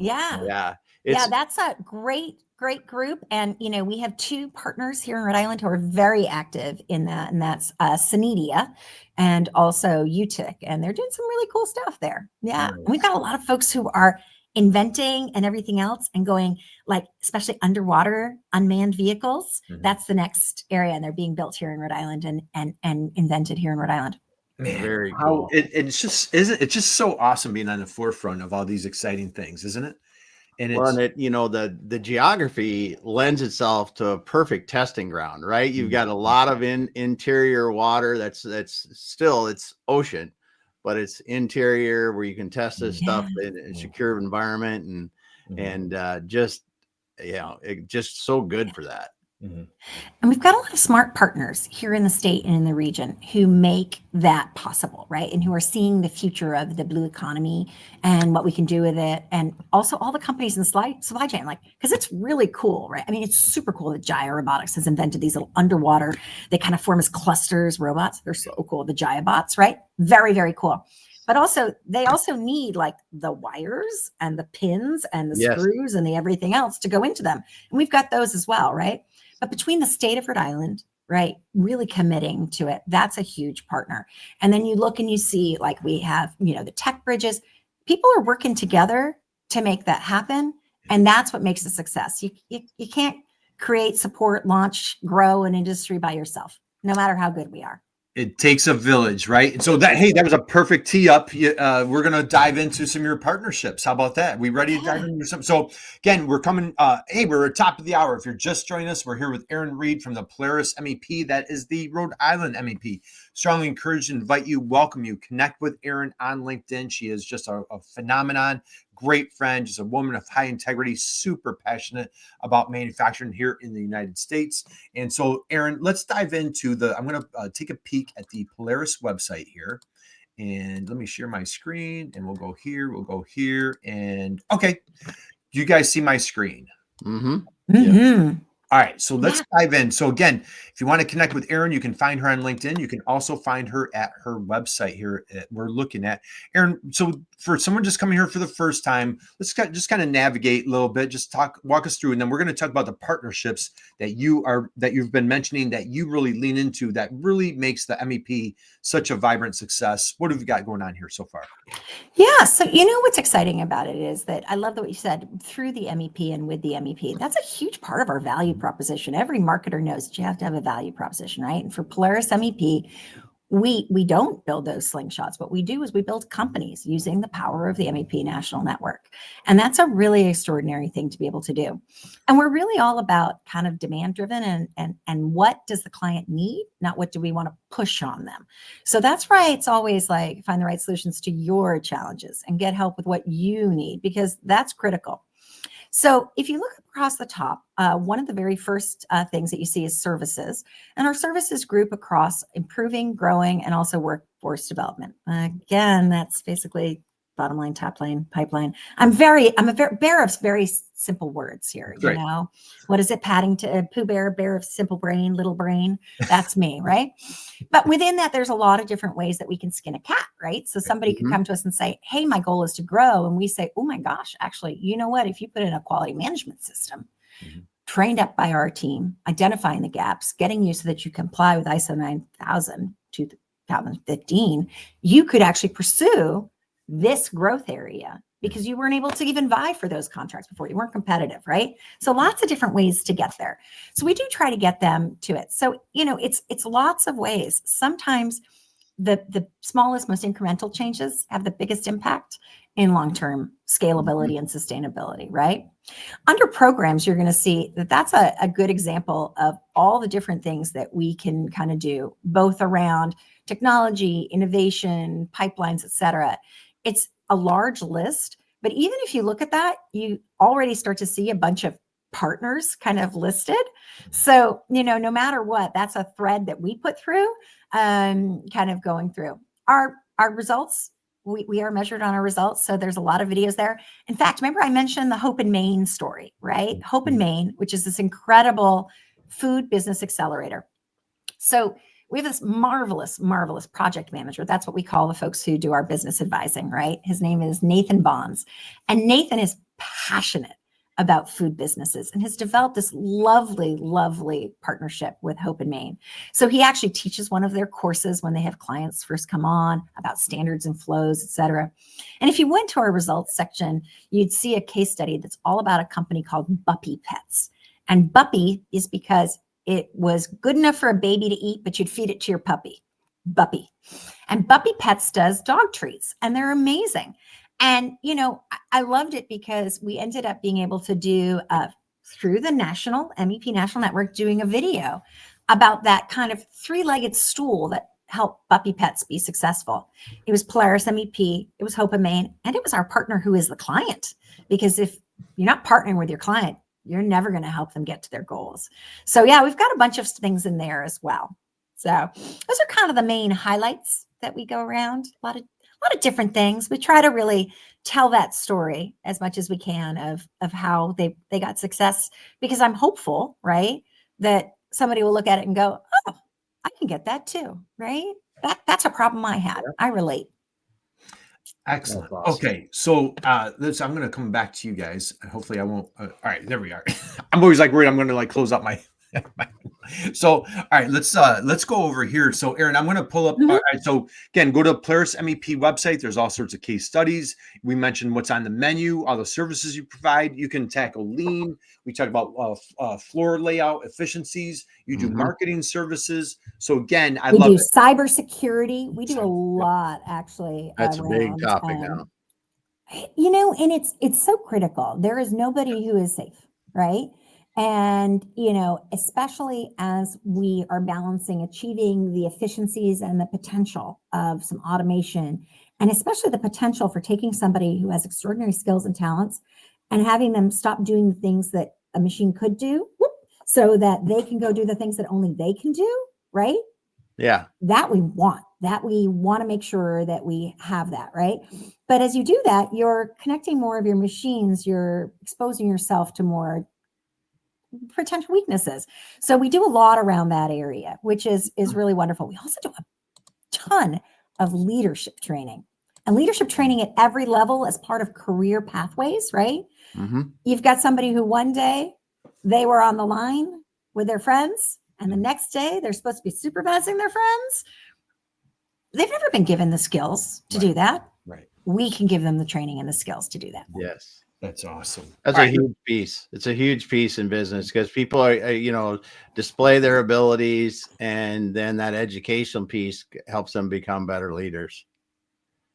That's a great group. And, we have two partners here in Rhode Island who are very active in that. And that's Sanidia and also UTIC. And they're doing some really cool stuff there. Yeah. Nice. And we've got a lot of folks who are inventing and everything else and going, like, especially underwater unmanned vehicles. That's the next area. And they're being built here in Rhode Island and invented here in Rhode Island. Man, very cool. It's just so awesome being on the forefront of all these exciting things, isn't it? And the geography lends itself to a perfect testing ground, right? You've got a lot of interior water that's still, it's ocean, but it's interior where you can test this stuff in a secure environment and just so good for that. And we've got a lot of smart partners here in the state and in the region who make that possible, right? And who are seeing the future of the blue economy and what we can do with it. And also all the companies in the supply chain, because it's really cool, right? I mean, it's super cool that Jaya Robotics has invented these little underwater, they kind of form as clusters, robots. They're so cool, the Jaya bots, right? Very, very cool. But they also need like the wires and the pins and the screws and the everything else to go into them. And we've got those as well, right? But between the state of Rhode Island, right, really committing to it, that's a huge partner. And then you look and you see, like, we have, the tech bridges. People are working together to make that happen. And that's what makes a success. You can't create, support, launch, grow an industry by yourself, no matter how good we are. It takes a village, right? And so that was a perfect tee up. We're going to dive into some of your partnerships. How about that? We ready to dive into some? So again, we're coming. We're at top of the hour. If you're just joining us, we're here with Erin Read from the Polaris MEP. That is the Rhode Island MEP. Strongly encourage and invite you, welcome you, connect with Erin on LinkedIn. She is just a phenomenon. Great friend, just a woman of high integrity, super passionate about manufacturing here in the United States. And so, Erin, let's dive into I'm going to take a peek at the Polaris website here. And let me share my screen and we'll go here, and okay. Do you guys see my screen? All right, so let's Yeah. dive in. So again, if you want to connect with Erin, you can find her on LinkedIn. You can also find her at her website here. We're looking at Erin. So for someone just coming here for the first time, let's just kind of navigate a little bit. Just walk us through, and then we're going to talk about the partnerships that you've been mentioning that you really lean into that really makes the MEP such a vibrant success. What have you got going on here so far? Yeah. So, what's exciting about it is that I love what you said through the MEP and with the MEP. That's a huge part of our value proposition. Every marketer knows that you have to have a value proposition, right? And for Polaris MEP, we don't build those slingshots. What we do is we build companies using the power of the MEP national network. And that's a really extraordinary thing to be able to do. And we're really all about kind of demand driven and what does the client need, not what do we want to push on them. So that's why it's always like find the right solutions to your challenges and get help with what you need, because that's critical. So if you look across the top, one of the very first things that you see is services, and our services group across improving, growing, and also workforce development. Again, that's basically bottom line, top line, pipeline. I'm a bear of very simple words here. Great. What is it? Pooh Bear of simple brain, little brain. That's me, right? But within that, there's a lot of different ways that we can skin a cat, right? So somebody could come to us and say, hey, my goal is to grow. And we say, oh my gosh, actually, you know what? If you put in a quality management system, trained up by our team, identifying the gaps, getting you so that you comply with ISO 9000 2015, you could actually pursue this growth area because you weren't able to even vie for those contracts before. You weren't competitive, right? So lots of different ways to get there. So we do try to get them to it. So, it's lots of ways. Sometimes the smallest, most incremental changes have the biggest impact in long-term scalability and sustainability, right? Under programs, you're going to see that that's a good example of all the different things that we can kind of do, both around technology, innovation, pipelines, et cetera. It's a large list, but even if you look at that, you already start to see a bunch of partners kind of listed. So, no matter what, that's a thread that we put through, kind of going through our results. We are measured on our results. So there's a lot of videos there. In fact, remember I mentioned the Hope in Maine story, right? Hope in Maine, which is this incredible food business accelerator. So we have this marvelous, marvelous project manager. That's what we call the folks who do our business advising, right? His name is Nathan Bonds. And Nathan is passionate about food businesses and has developed this lovely, lovely partnership with Hope in Maine. So he actually teaches one of their courses when they have clients first come on about standards and flows, et cetera. And if you went to our results section, you'd see a case study that's all about a company called Buppy Pets. And Buppy is because it was good enough for a baby to eat, but you'd feed it to your puppy, Buppy. And Buppy Pets does dog treats, and they're amazing. And, I loved it because we ended up being able to do, through the national MEP National Network, doing a video about that kind of three-legged stool that helped Buppy Pets be successful. It was Polaris MEP, it was Hope in Maine, and it was our partner who is the client. Because if you're not partnering with your client, you're never going to help them get to their goals. So yeah, we've got a bunch of things in there as well. So those are kind of the main highlights that we go around. A lot of different things. We try to really tell that story as much as we can of how they got success, because I'm hopeful, right, that somebody will look at it and go, oh, I can get that too, right? That's a problem I had. I relate. Excellent. Awesome. Okay, so I'm going to come back to you guys. Hopefully, I won't. All right, there we are. I'm always worried I'm going to close up my. So, all right, let's go over here. So, Erin, I'm going to pull up. All right, so again, go to Polaris MEP website. There's all sorts of case studies. We mentioned what's on the menu, all the services you provide. You can tackle lean. We talk about floor layout efficiencies. You do marketing services. So again, I love do it. Cybersecurity. We do a lot actually. That's a big topic now. And it's so critical. There is nobody who is safe, right? And, especially as we are balancing achieving the efficiencies and the potential of some automation, and especially the potential for taking somebody who has extraordinary skills and talents and having them stop doing the things that a machine could do, so that they can go do the things that only they can do, right? Yeah. That we want to make sure that we have that, right? But as you do that, you're connecting more of your machines, you're exposing yourself to more potential weaknesses. So we do a lot around that area, which is really wonderful. We also do a ton of leadership training, and leadership training at every level as part of career pathways, right? Mm-hmm. You've got somebody who one day they were on the line with their friends, and the next day they're supposed to be supervising their friends. They've never been given the skills to do that. Right. We can give them the training and the skills to do that. Yes. That's awesome. That's a huge piece. It's a huge piece in business because people are, display their abilities, and then that educational piece helps them become better leaders.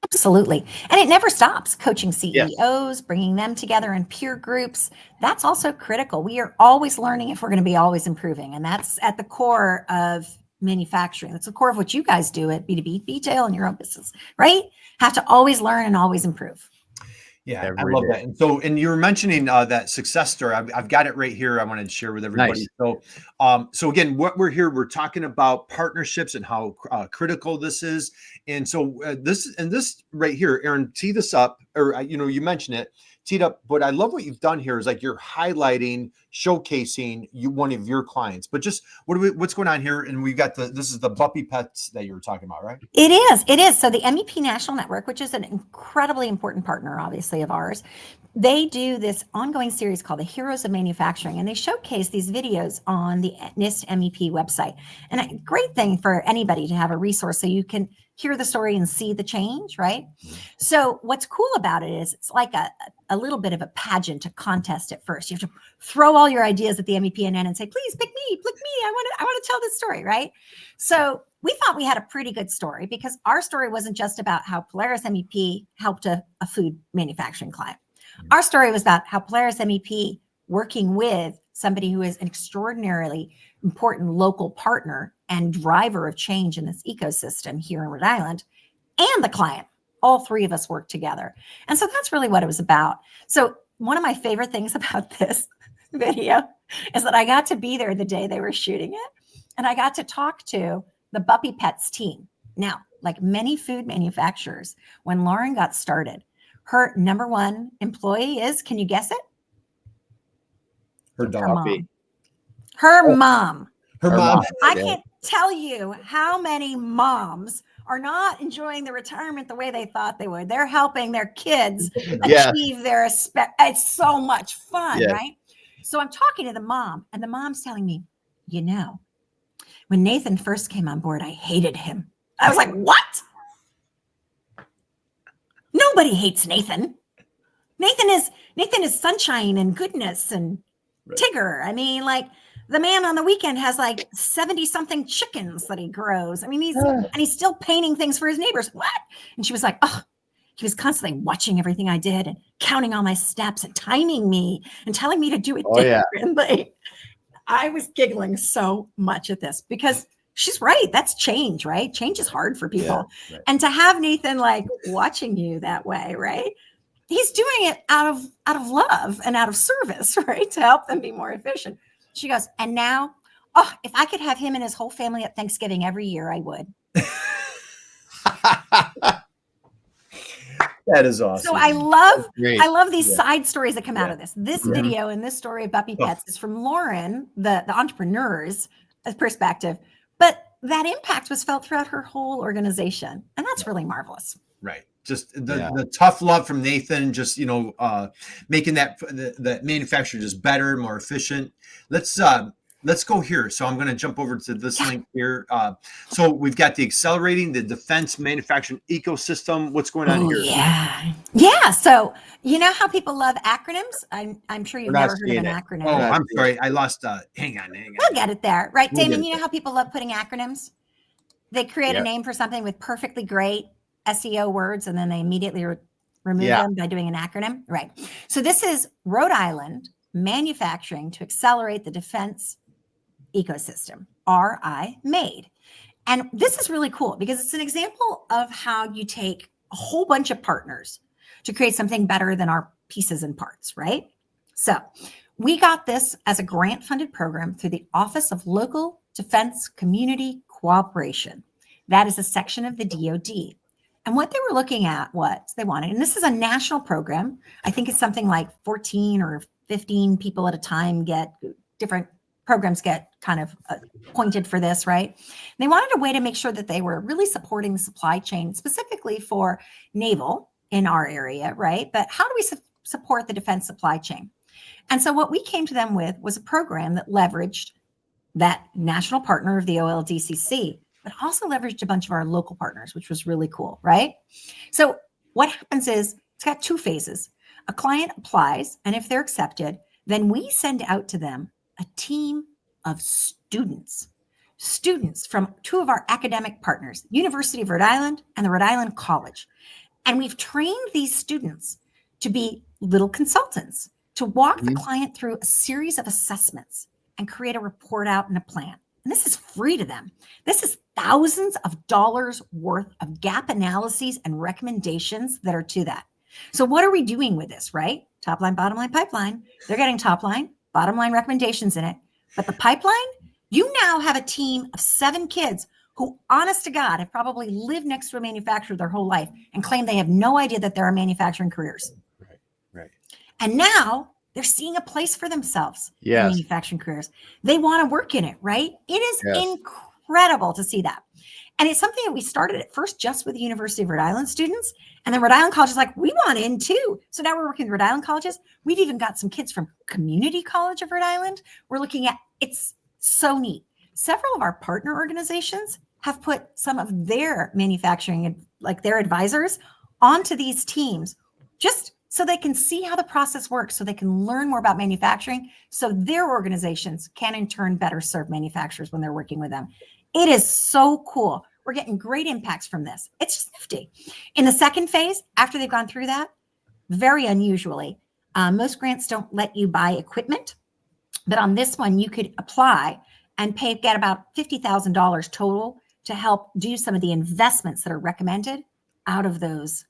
Absolutely. And it never stops. Coaching CEOs, bringing them together in peer groups. That's also critical. We are always learning if we're going to be always improving. And that's at the core of manufacturing. That's the core of what you guys do at B2B retail and your own business, right? Have to always learn and always improve. Yeah, I love that. And you were mentioning that success story. I've got it right here. I wanted to share with everybody. Nice. So again, we're talking about partnerships and how critical this is. And so this right here, Erin, tee this up, or you mentioned it, teed up. But I love what you've done here is like you're highlighting, showcasing one of your clients. But just what's going on here? And we've got this is the puppy pets that you were talking about, right? It is. So the MEP National Network, which is an incredibly important partner, obviously, of ours, they do this ongoing series called the Heroes of Manufacturing, and they showcase these videos on the NIST MEP website. And a great thing for anybody to have a resource so you can hear the story and see the change, right? So what's cool about it is it's like a little bit of a pageant, a contest at first. You have to throw all your ideas at the MEP and say, please pick me. I want to tell this story, right? So we thought we had a pretty good story because our story wasn't just about how Polaris MEP helped a food manufacturing client. Our story was about how Polaris MEP, working with somebody who is an extraordinarily important local partner and driver of change in this ecosystem here in Rhode Island, and the client, all three of us worked together. And so that's really what it was about. So one of my favorite things about this video is that I got to be there the day they were shooting it, and I got to talk to the Puppy Pets team. Now, like many food manufacturers, when Lauren got started, her number one employee is, can you guess it? Her dog. Her mom. Her mom. I can't tell you how many moms are not enjoying the retirement the way they thought they would. They're helping their kids achieve their it's so much fun, right? So I'm talking to the mom, and the mom's telling me, when Nathan first came on board, I hated him. I was like, what? Nobody hates Nathan. Nathan is sunshine and goodness and Tigger. I mean, like, the man on the weekend has like 70 something chickens that he grows. I mean, he's still painting things for his neighbors. What? And she was like, oh, he was constantly watching everything I did and counting all my steps and timing me and telling me to do it differently. I was giggling so much at this because she's right. That's change, right? Change is hard for people. Yeah, right. And to have Nathan like watching you that way, right? He's doing it out of love and out of service, right? To help them be more efficient. She goes, and now, if I could have him and his whole family at Thanksgiving every year, I would. That is awesome. So I love these side stories that come out of this. This video and this story of Puppy Pets is from Lauren, the entrepreneur's perspective, but that impact was felt throughout her whole organization. And that's really marvelous. Right. Just the tough love from Nathan, just, making that manufacturer just better, more efficient. Let's go here. So I'm going to jump over to this link here. So we've got the accelerating the defense manufacturing ecosystem. What's going on here? Yeah. So you know how people love acronyms? I'm sure you've never heard of an acronym. Oh, I'm sorry. I lost. Hang on. We'll get it there. Right, Damon, you know how people love putting acronyms? They create a name for something with perfectly great SEO words, and then they immediately remove them by doing an acronym. Right. So this is Rhode Island Manufacturing to Accelerate the Defense Ecosystem, RI-MADE. And this is really cool because it's an example of how you take a whole bunch of partners to create something better than our pieces and parts, right? So we got this as a grant-funded program through the Office of Local Defense Community Cooperation. That is a section of the DoD. And what they were looking at was they wanted, and this is a national program. I think it's something like 14 or 15 people at a time get different programs get kind of appointed for this, right? They wanted a way to make sure that they were really supporting the supply chain, specifically for naval in our area, right? But how do we support the defense supply chain? And so what we came to them with was a program that leveraged that national partner of the OLDCC, but also leveraged a bunch of our local partners, which was really cool, right? So what happens is it's got two phases. A client applies, and if they're accepted, then we send out to them a team of students from two of our academic partners, University of Rhode Island and the Rhode Island College. And we've trained these students to be little consultants, to walk the client through a series of assessments and create a report out and a plan. And this is free to them. This is thousands of dollars worth of gap analyses and recommendations that are to that. So what are we doing with this, right? Top line, bottom line, pipeline. They're getting top line, bottom line recommendations in it. But the pipeline, you now have a team of 7 kids who, honest to God, have probably lived next to a manufacturer their whole life and claim they have no idea that there are manufacturing careers. Right. And now they're seeing a place for themselves in manufacturing careers. They want to work in it, right? It is incredible to see that. And it's something that we started at first just with the University of Rhode Island students. And then Rhode Island College is like, we want in too. So now we're working with Rhode Island colleges. We've even got some kids from Community College of Rhode Island. We're looking at, it's so neat. Several of our partner organizations have put some of their manufacturing, like their advisors, onto these teams, just so they can see how the process works, so they can learn more about manufacturing, so their organizations can in turn better serve manufacturers when they're working with them. It is so cool. We're getting great impacts from this. It's just nifty. In the second phase, after they've gone through that, very unusually, most grants don't let you buy equipment, but on this one, you could apply and get about $50,000 total to help do some of the investments that are recommended out of those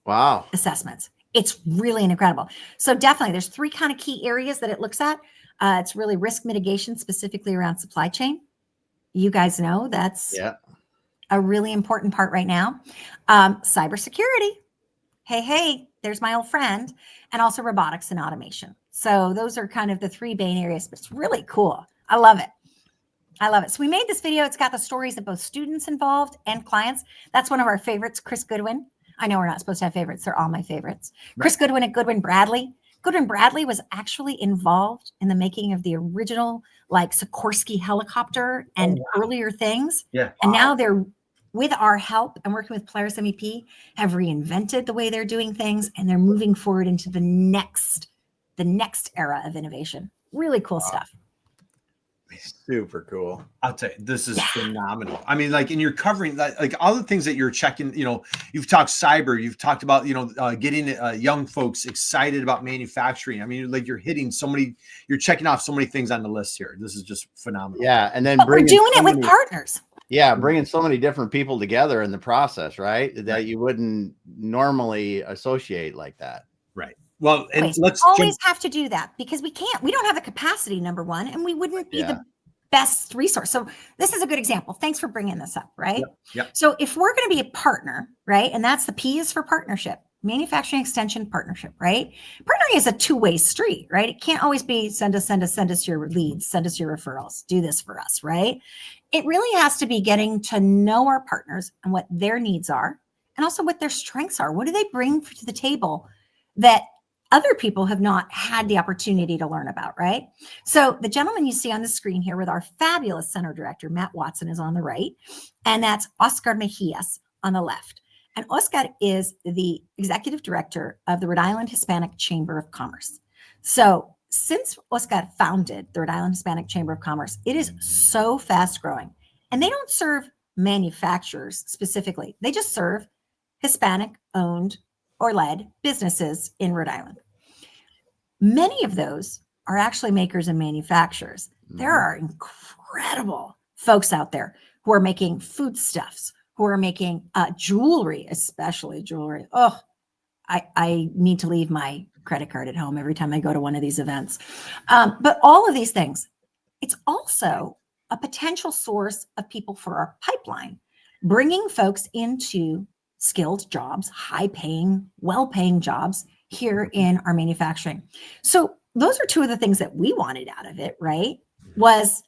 assessments. It's really incredible. So definitely there's 3 kind of key areas that it looks at. It's really risk mitigation, specifically around supply chain. You guys know that's a really important part right now. Cybersecurity. Hey, there's my old friend. And also robotics and automation. So those are kind of the 3 main areas, but it's really cool. I love it. So we made this video. It's got the stories of both students involved and clients. That's one of our favorites, Chris Goodwin. I know we're not supposed to have favorites. They're all my favorites. Right. Chris Goodwin at Goodwin Bradley. Goodwin Bradley was actually involved in the making of the original like Sikorsky helicopter and earlier things. Yeah. And now they're, with our help and working with Polaris MEP, have reinvented the way they're doing things, and they're moving forward into the next era of innovation. Really cool stuff. Super cool. I'll tell you, this is phenomenal. I mean, like, and you're covering that, like all the things that you're checking, you know, you've talked cyber, you've talked about, you know, getting young folks excited about manufacturing. I mean, like you're checking off so many things on the list here. This is just phenomenal. Yeah. And then we're doing it with partners. Yeah. Bringing so many different people together in the process, right? That you wouldn't normally associate like that. Right. Well, and let's always have to do that because we don't have the capacity, number one, and we wouldn't be the best resource. So this is a good example. Thanks for bringing this up, right? Yep. So if we're going to be a partner, right? And that's the P is for partnership, manufacturing extension partnership, right? Partnering is a 2-way street, right? It can't always be send us your leads, send us your referrals, do this for us, right? It really has to be getting to know our partners and what their needs are and also what their strengths are. What do they bring to the table that other people have not had the opportunity to learn about, right? So the gentleman you see on the screen here with our fabulous center director, Matt Watson, is on the right, and that's Oscar Mejias on the left. And Oscar is the executive director of the Rhode Island Hispanic Chamber of Commerce. So since Oscar founded the Rhode Island Hispanic Chamber of Commerce, it is so fast growing. And they don't serve manufacturers specifically. They just serve Hispanic owned or led businesses in Rhode Island. Many of those are actually makers and manufacturers. There are incredible folks out there who are making foodstuffs, who are making jewelry, especially jewelry. Oh, I need to leave my credit card at home every time I go to one of these events. But all of these things, it's also a potential source of people for our pipeline, bringing folks into skilled jobs, high-paying, well-paying jobs here in our manufacturing. So those are 2 of the things that we wanted out of it, right? was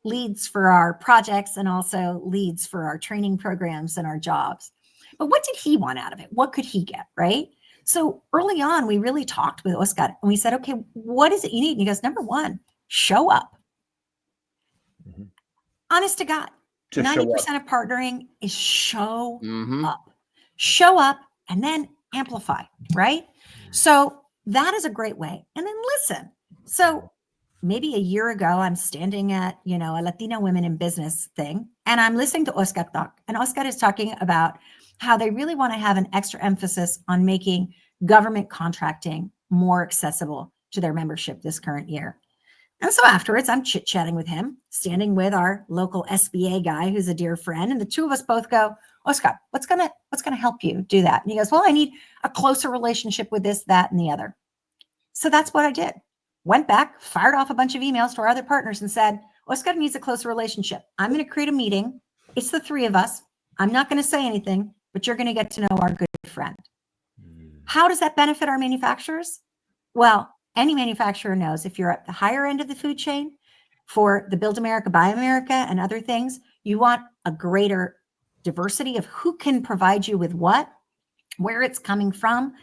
leads for our projects and also leads for our training programs and our jobs. But what did he want out of it? What could he get, right? So early on, we really talked with Oscar and we said, okay, what is it you need? And he goes, number one, show up. Mhm. Honest to God, Just 90% of partnering is show Mhm. up. Show up and then amplify, right? So that is a great way. And then listen. So maybe a year ago, I'm standing at, a Latino women in business thing, and I'm listening to Oscar talk. And Oscar is talking about how they really want to have an extra emphasis on making government contracting more accessible to their membership this current year. And so afterwards, I'm chit-chatting with him, standing with our local SBA guy, who's a dear friend. And the two of us both go, Oscar, what's gonna help you do that? And he goes, well, I need a closer relationship with this, that, and the other. So that's what I did. Went back, fired off a bunch of emails to our other partners and said, Oscar needs a closer relationship. I'm going to create a meeting. It's the three of us. I'm not going to say anything, but you're going to get to know our good friend. How does that benefit our manufacturers? Well, any manufacturer knows if you're at the higher end of the food chain for the Build America, Buy America and other things, you want a greater diversity of who can provide you with what, where it's coming from,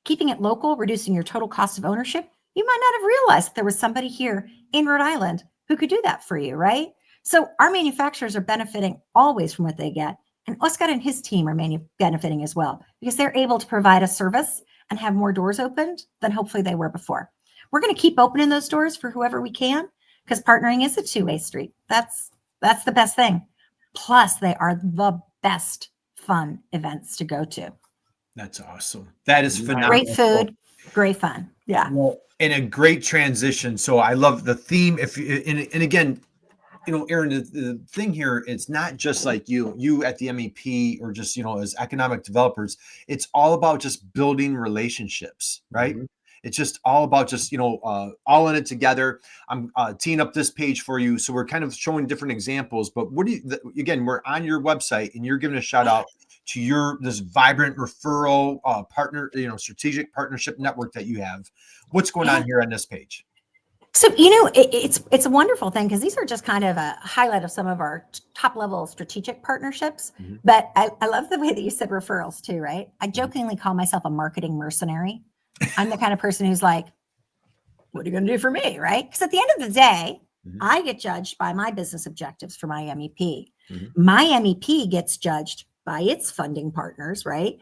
keeping it local, reducing your total cost of ownership. You might not have realized there was somebody here in Rhode Island who could do that for you, right? So our manufacturers are benefiting always from what they get. And Oscar and his team are benefiting as well because they're able to provide a service and have more doors opened than hopefully they were before. We're going to keep opening those doors for whoever we can because partnering is a two-way street. That's the best thing. Plus, they are the best fun events to go to. That's awesome. That is phenomenal. Great food, great fun. Yeah. Well, and a great transition. So I love the theme. And again, Erin, the thing here, it's not just like you at the MEP or just, as economic developers, it's all about just building relationships, right? Mhm. It's just all about just, all in it together. I'm teeing up this page for you. So we're kind of showing different examples, but again, we're on your website and you're giving a shout out to this vibrant referral partner, strategic partnership network that you have. What's going on here on this page? So, it's a wonderful thing because these are just kind of a highlight of some of our top level strategic partnerships. Mm-hmm. But I love the way that you said referrals too, right? I jokingly call myself a marketing mercenary. I'm the kind of person who's like, what are you going to do for me, right? Because at the end of the day, I get judged by my business objectives for my MEP. My MEP gets judged by its funding partners, right?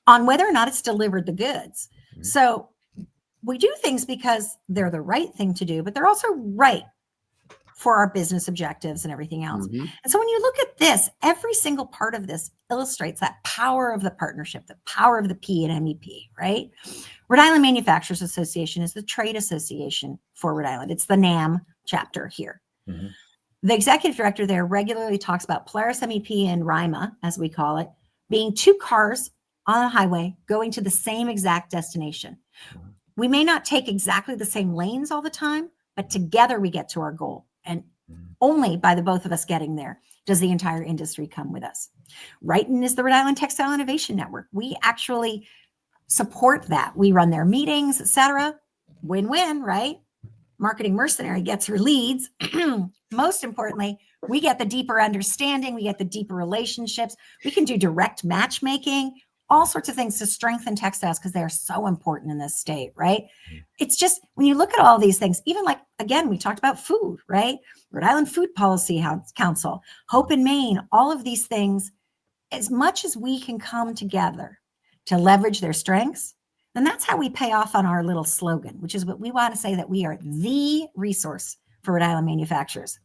On whether or not it's delivered the goods. So we do things because they're the right thing to do, but they're also right for our business objectives and everything else. Mhm. And so when you look at this, every single part of this illustrates that power of the partnership, the power of the P in MEP, right? Rhode Island Manufacturers Association is the trade association for Rhode Island. It's the NAM chapter here. The executive director there regularly talks about Polaris MEP and RIMA, as we call it, being two cars on a highway going to the same exact destination. We may not take exactly the same lanes all the time, but together we get to our goal. And only by the both of us getting there does the entire industry come with us. Wrighton is the Rhode Island Textile Innovation Network. We actually support that. We run their meetings, etc. Win-win, right? Marketing mercenary gets her leads. Most importantly, we get the deeper understanding. We get the deeper relationships. We can do direct matchmaking, all sorts of things to strengthen textiles because they are so important in this state, right? It's just when you look at all these things, even like, again, we talked about food, right? Rhode Island Food Policy Council, Hope in Maine, all of these things, as much as we can come together to leverage their strengths, then that's how we pay off on our little slogan, which is what we want to say, that we are the resource for Rhode Island manufacturers.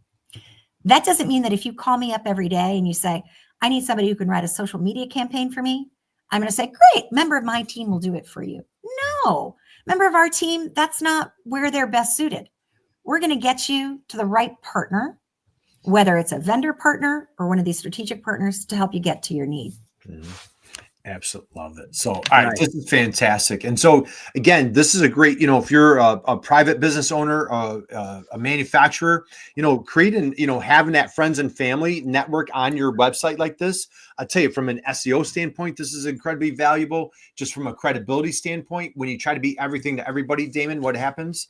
That doesn't mean that if you call me up every day and you say, I need somebody who can write a social media campaign for me, I'm going to say, great, member of my team will do it for you. No, member of our team, that's not where they're best suited. We're going to get you to the right partner, whether it's a vendor partner or one of these strategic partners to help you get to your need. Absolutely love it. So, all right, this is fantastic. And so, again, this is a great, if you're a private business owner, a manufacturer, creating, having that friends and family network on your website like this. I'll tell you, from an SEO standpoint, this is incredibly valuable. Just from a credibility standpoint, when you try to be everything to everybody, Damon, what happens?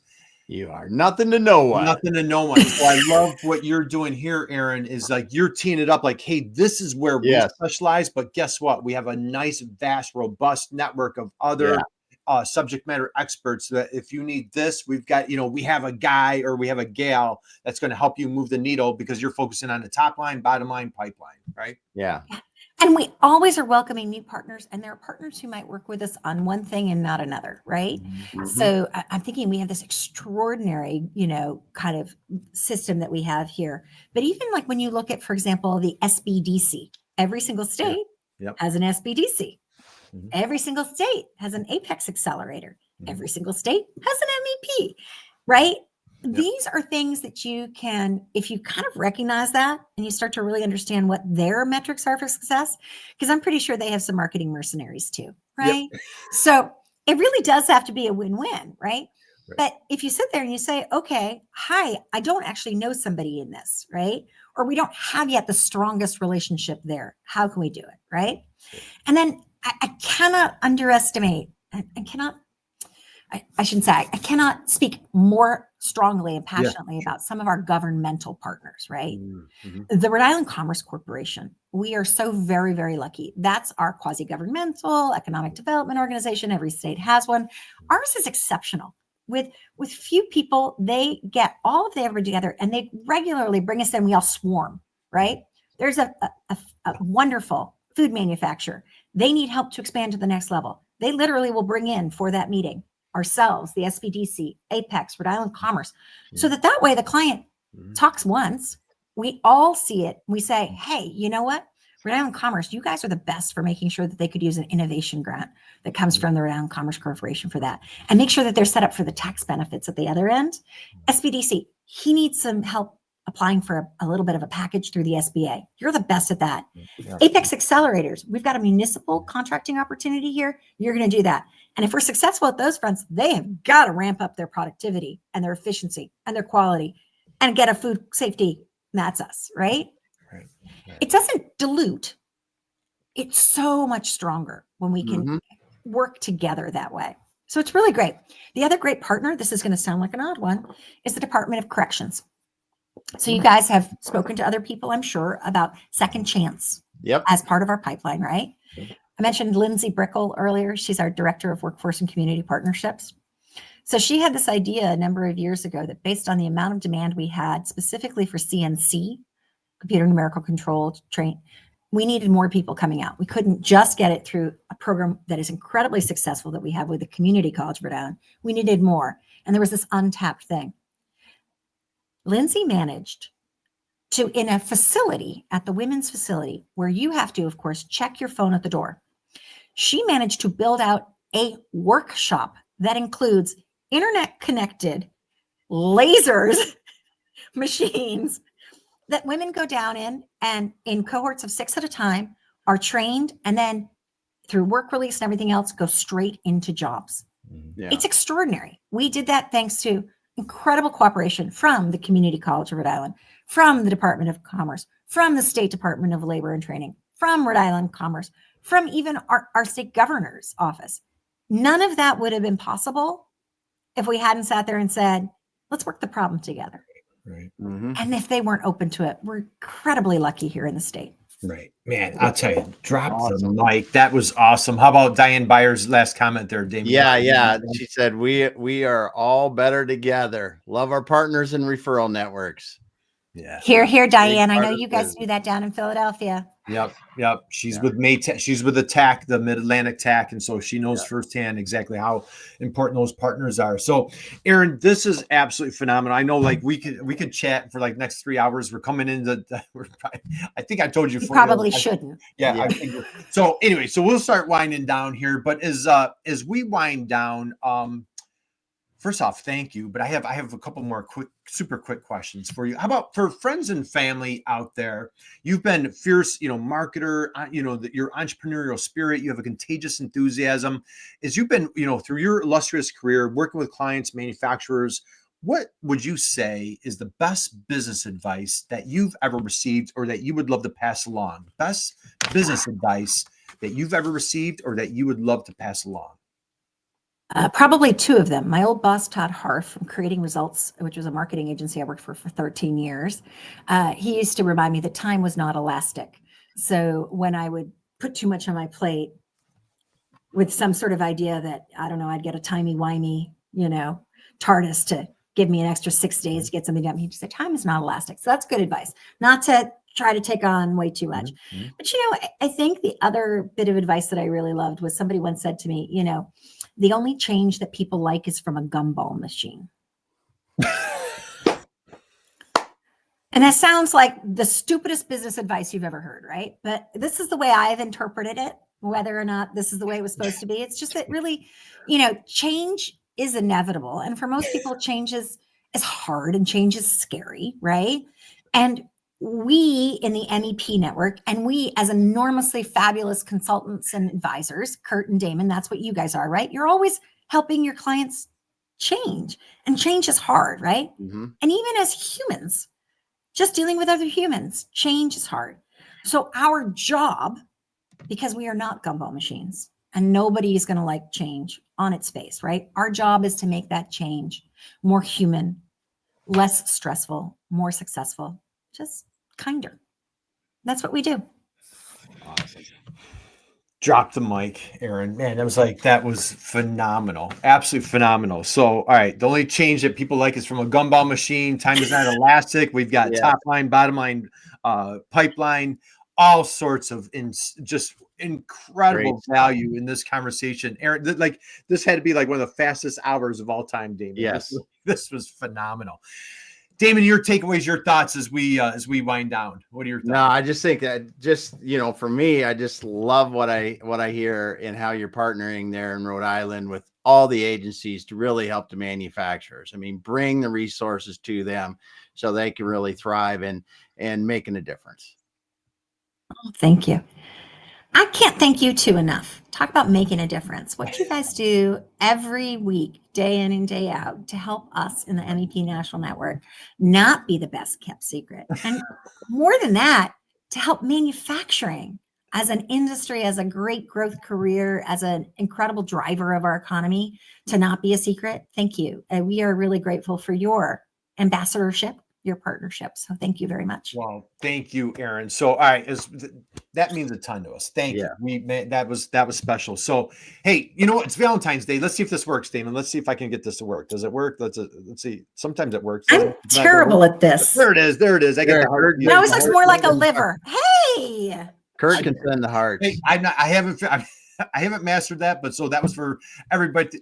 You are nothing to no one. Nothing to no one. So I love what you're doing here, Erin, is like you're teeing it up like, hey, this is where we specialize. But guess what? We have a nice, vast, robust network of other subject matter experts that if you need this, we've got, we have a guy or we have a gal that's going to help you move the needle because you're focusing on the top line, bottom line, pipeline, right? Yeah. And we always are welcoming new partners, and there are partners who might work with us on one thing and not another, right? Mm-hmm. So I'm thinking we have this extraordinary, kind of system that we have here. But even like when you look at, for example, the SBDC, every single state has an SBDC. Mm-hmm. Every single state has an Apex accelerator. Mm-hmm. Every single state has an MEP, right? Yep. These are things that you can, if you kind of recognize that and you start to really understand what their metrics are for success, because I'm pretty sure they have some marketing mercenaries too, right? Yep. So it really does have to be a win-win, right? But if you sit there and you say, okay, hi, I don't actually know somebody in this, right? Or we don't have yet the strongest relationship there. How can we do it, right? And then I cannot underestimate, I shouldn't say, I cannot speak more strongly and passionately about some of our governmental partners, right? Mm-hmm. The Rhode Island Commerce Corporation, we are so very, very lucky. That's our quasi-governmental economic development organization. Every state has one. Ours is exceptional. With few people, they get all of the effort together and they regularly bring us in. We all swarm, right? There's a wonderful food manufacturer. They need help to expand to the next level. They literally will bring in for that meeting ourselves, the SBDC, Apex, Rhode Island Commerce, so that way the client talks once, we all see it. We say, hey, you know what? Rhode Island Commerce, you guys are the best for making sure that they could use an innovation grant that comes from the Rhode Island Commerce Corporation for that. And make sure that they're set up for the tax benefits at the other end. SBDC, he needs some help applying for a little bit of a package through the SBA. You're the best at that. Yeah. Apex accelerators, we've got a municipal contracting opportunity here. You're going to do that. And if we're successful at those fronts, they have got to ramp up their productivity and their efficiency and their quality and get a food safety. That's us, right? Right. It doesn't dilute. It's so much stronger when we can work together that way. So it's really great. The other great partner, this is going to sound like an odd one, is the Department of Corrections. So you guys have spoken to other people, I'm sure, about Second Chance as part of our pipeline, right? I mentioned Lindsay Brickle earlier. She's our Director of Workforce and Community Partnerships. So she had this idea a number of years ago that based on the amount of demand we had specifically for CNC, computer numerical control train, we needed more people coming out. We couldn't just get it through a program that is incredibly successful that we have with the Community College of Rhode Island. We needed more. And there was this untapped thing. Lindsay managed to, in a facility, at the women's facility, where you have to, of course, check your phone at the door. She managed to build out a workshop that includes internet-connected lasers machines that women go down in and in cohorts of 6 at a time are trained and then through work release and everything else go straight into jobs. Yeah. It's extraordinary. We did that thanks to incredible cooperation from the Community College of Rhode Island, from the Department of Commerce, from the State Department of Labor and Training, from Rhode Island Commerce, from even our state governor's office. None of that would have been possible if we hadn't sat there and said, let's work the problem together. Right. Mm-hmm. And if they weren't open to it, we're incredibly lucky here in the state. Right. Man, I'll tell you, drop the mic. That was awesome. How about Diane Byers' last comment there, Damien? Yeah. She said, we are all better together. Love our partners and referral networks. Yeah. Here, Diane. I know you guys do that down in Philadelphia. Yep. She's with Maytech. She's with the TAC, the Mid-Atlantic TAC, and so she knows firsthand exactly how important those partners are. So, Erin, this is absolutely phenomenal. I know, like we could chat for like next 3 hours. We're coming into. I think I told you. You probably shouldn't. Yeah. I think so. Anyway, so we'll start winding down here. But as we wind down, first off, thank you. But I have a couple more super quick questions for you. How about for friends and family out there? You've been fierce, marketer, your entrepreneurial spirit, you have a contagious enthusiasm. As you've been, through your illustrious career, working with clients, manufacturers, what would you say is the best business advice that you've ever received or that you would love to pass along? Best business advice that you've ever received or that you would love to pass along? Probably two of them. My old boss, Todd Harf, from Creating Results, which was a marketing agency I worked for 13 years. He used to remind me that time was not elastic. So when I would put too much on my plate with some sort of idea that, I don't know, I'd get a timey-wimey, TARDIS to give me an extra 6 days to get something done, he'd say, time is not elastic. So that's good advice. Not to try to take on way too much. But, I think the other bit of advice that I really loved was somebody once said to me, the only change that people like is from a gumball machine. And that sounds like the stupidest business advice you've ever heard, right? But this is the way I've interpreted it, whether or not this is the way it was supposed to be. It's just that really, change is inevitable. And for most people, change is hard and change is scary, right? And we in the MEP network, and we as enormously fabulous consultants and advisors, Kurt and Damon, that's what you guys are, right? You're always helping your clients change, and change is hard, right? And even as humans, just dealing with other humans, change is hard. So our job, because we are not gumball machines and nobody is going to like change on its face, right? Our job is to make that change more human, less stressful, more successful, just kinder. That's what we do. Awesome. Drop the mic, Erin. Man, that was phenomenal. Absolutely phenomenal. So, all right, the only change that people like is from a gumball machine. Time is not elastic. We've got top line, bottom line, pipeline, all sorts of just incredible value in this conversation. Erin, this had to be like one of the fastest hours of all time, Damon. Yes. This was phenomenal. Damon, your takeaways, your thoughts as we wind down. What are your thoughts? No, I just think that for me, I just love what I hear and how you're partnering there in Rhode Island with all the agencies to really help the manufacturers. I mean, bring the resources to them so they can really thrive and making a difference. Oh, thank you. I can't thank you two enough. Talk about making a difference. What you guys do every week, day in and day out, to help us in the MEP National Network not be the best kept secret. And more than that, to help manufacturing as an industry, as a great growth career, as an incredible driver of our economy, to not be a secret. Thank you. And we are really grateful for your ambassadorship, your partnership. So thank you very much. Well, thank you, Erin. So, all right, that means a ton to us. Thank you. That was special. So, hey, you know what? It's Valentine's Day. Let's see if this works, Damon. Let's see if I can get this to work. Does it work? Let's see. Sometimes it works. I'm terrible at this. There it is. I get the heart. Now this looks more like a liver. Hey, Kurt can send the hearts. Hey, I haven't mastered that, but so that was for everybody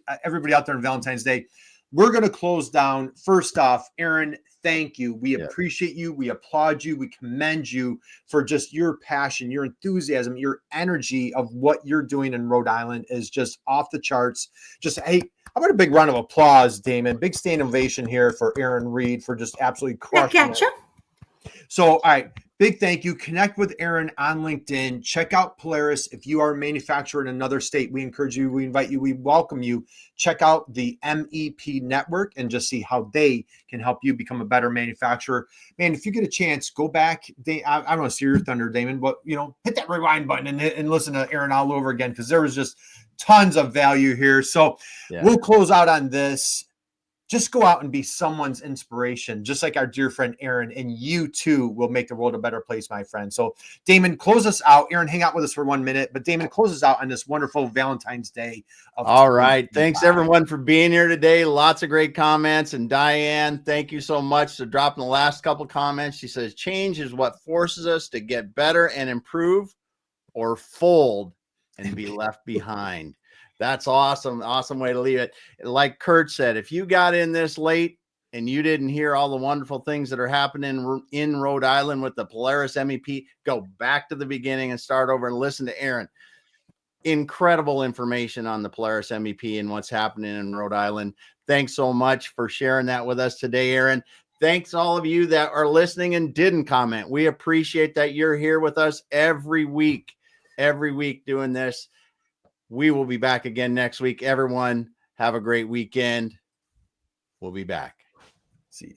out there on Valentine's Day. We're going to close down. First off, Erin, thank you. We appreciate you. We applaud you. We commend you for just your passion, your enthusiasm, your energy of what you're doing in Rhode Island is just off the charts. Just, hey, how about a big round of applause, Damon? Big stand ovation here for Erin Read for just absolutely crushing it. So, all right. Big thank you. Connect with Erin on LinkedIn. Check out Polaris. If you are a manufacturer in another state, we encourage you, we invite you, we welcome you. Check out the MEP network and just see how they can help you become a better manufacturer. Man, if you get a chance, go back. I don't want to steal your thunder, Damon, but hit that rewind button and listen to Erin all over again, because there was just tons of value here. So we'll close out on this. Just go out and be someone's inspiration, just like our dear friend Erin, and you too will make the world a better place, my friend. So, Damon, close us out. Erin, hang out with us for 1 minute, but Damon, close us out on this wonderful Valentine's Day. All right. Thanks, everyone, for being here today. Lots of great comments. And Diane, thank you so much for dropping the last couple comments. She says, change is what forces us to get better and improve, or fold and be left behind. That's awesome. Awesome way to leave it. Like Kurt said, if you got in this late and you didn't hear all the wonderful things that are happening in Rhode Island with the Polaris MEP, go back to the beginning and start over and listen to Erin. Incredible information on the Polaris MEP and what's happening in Rhode Island. Thanks so much for sharing that with us today, Erin. Thanks all of you that are listening and didn't comment. We appreciate that you're here with us every week doing this. We will be back again next week. Everyone, have a great weekend. We'll be back. See you.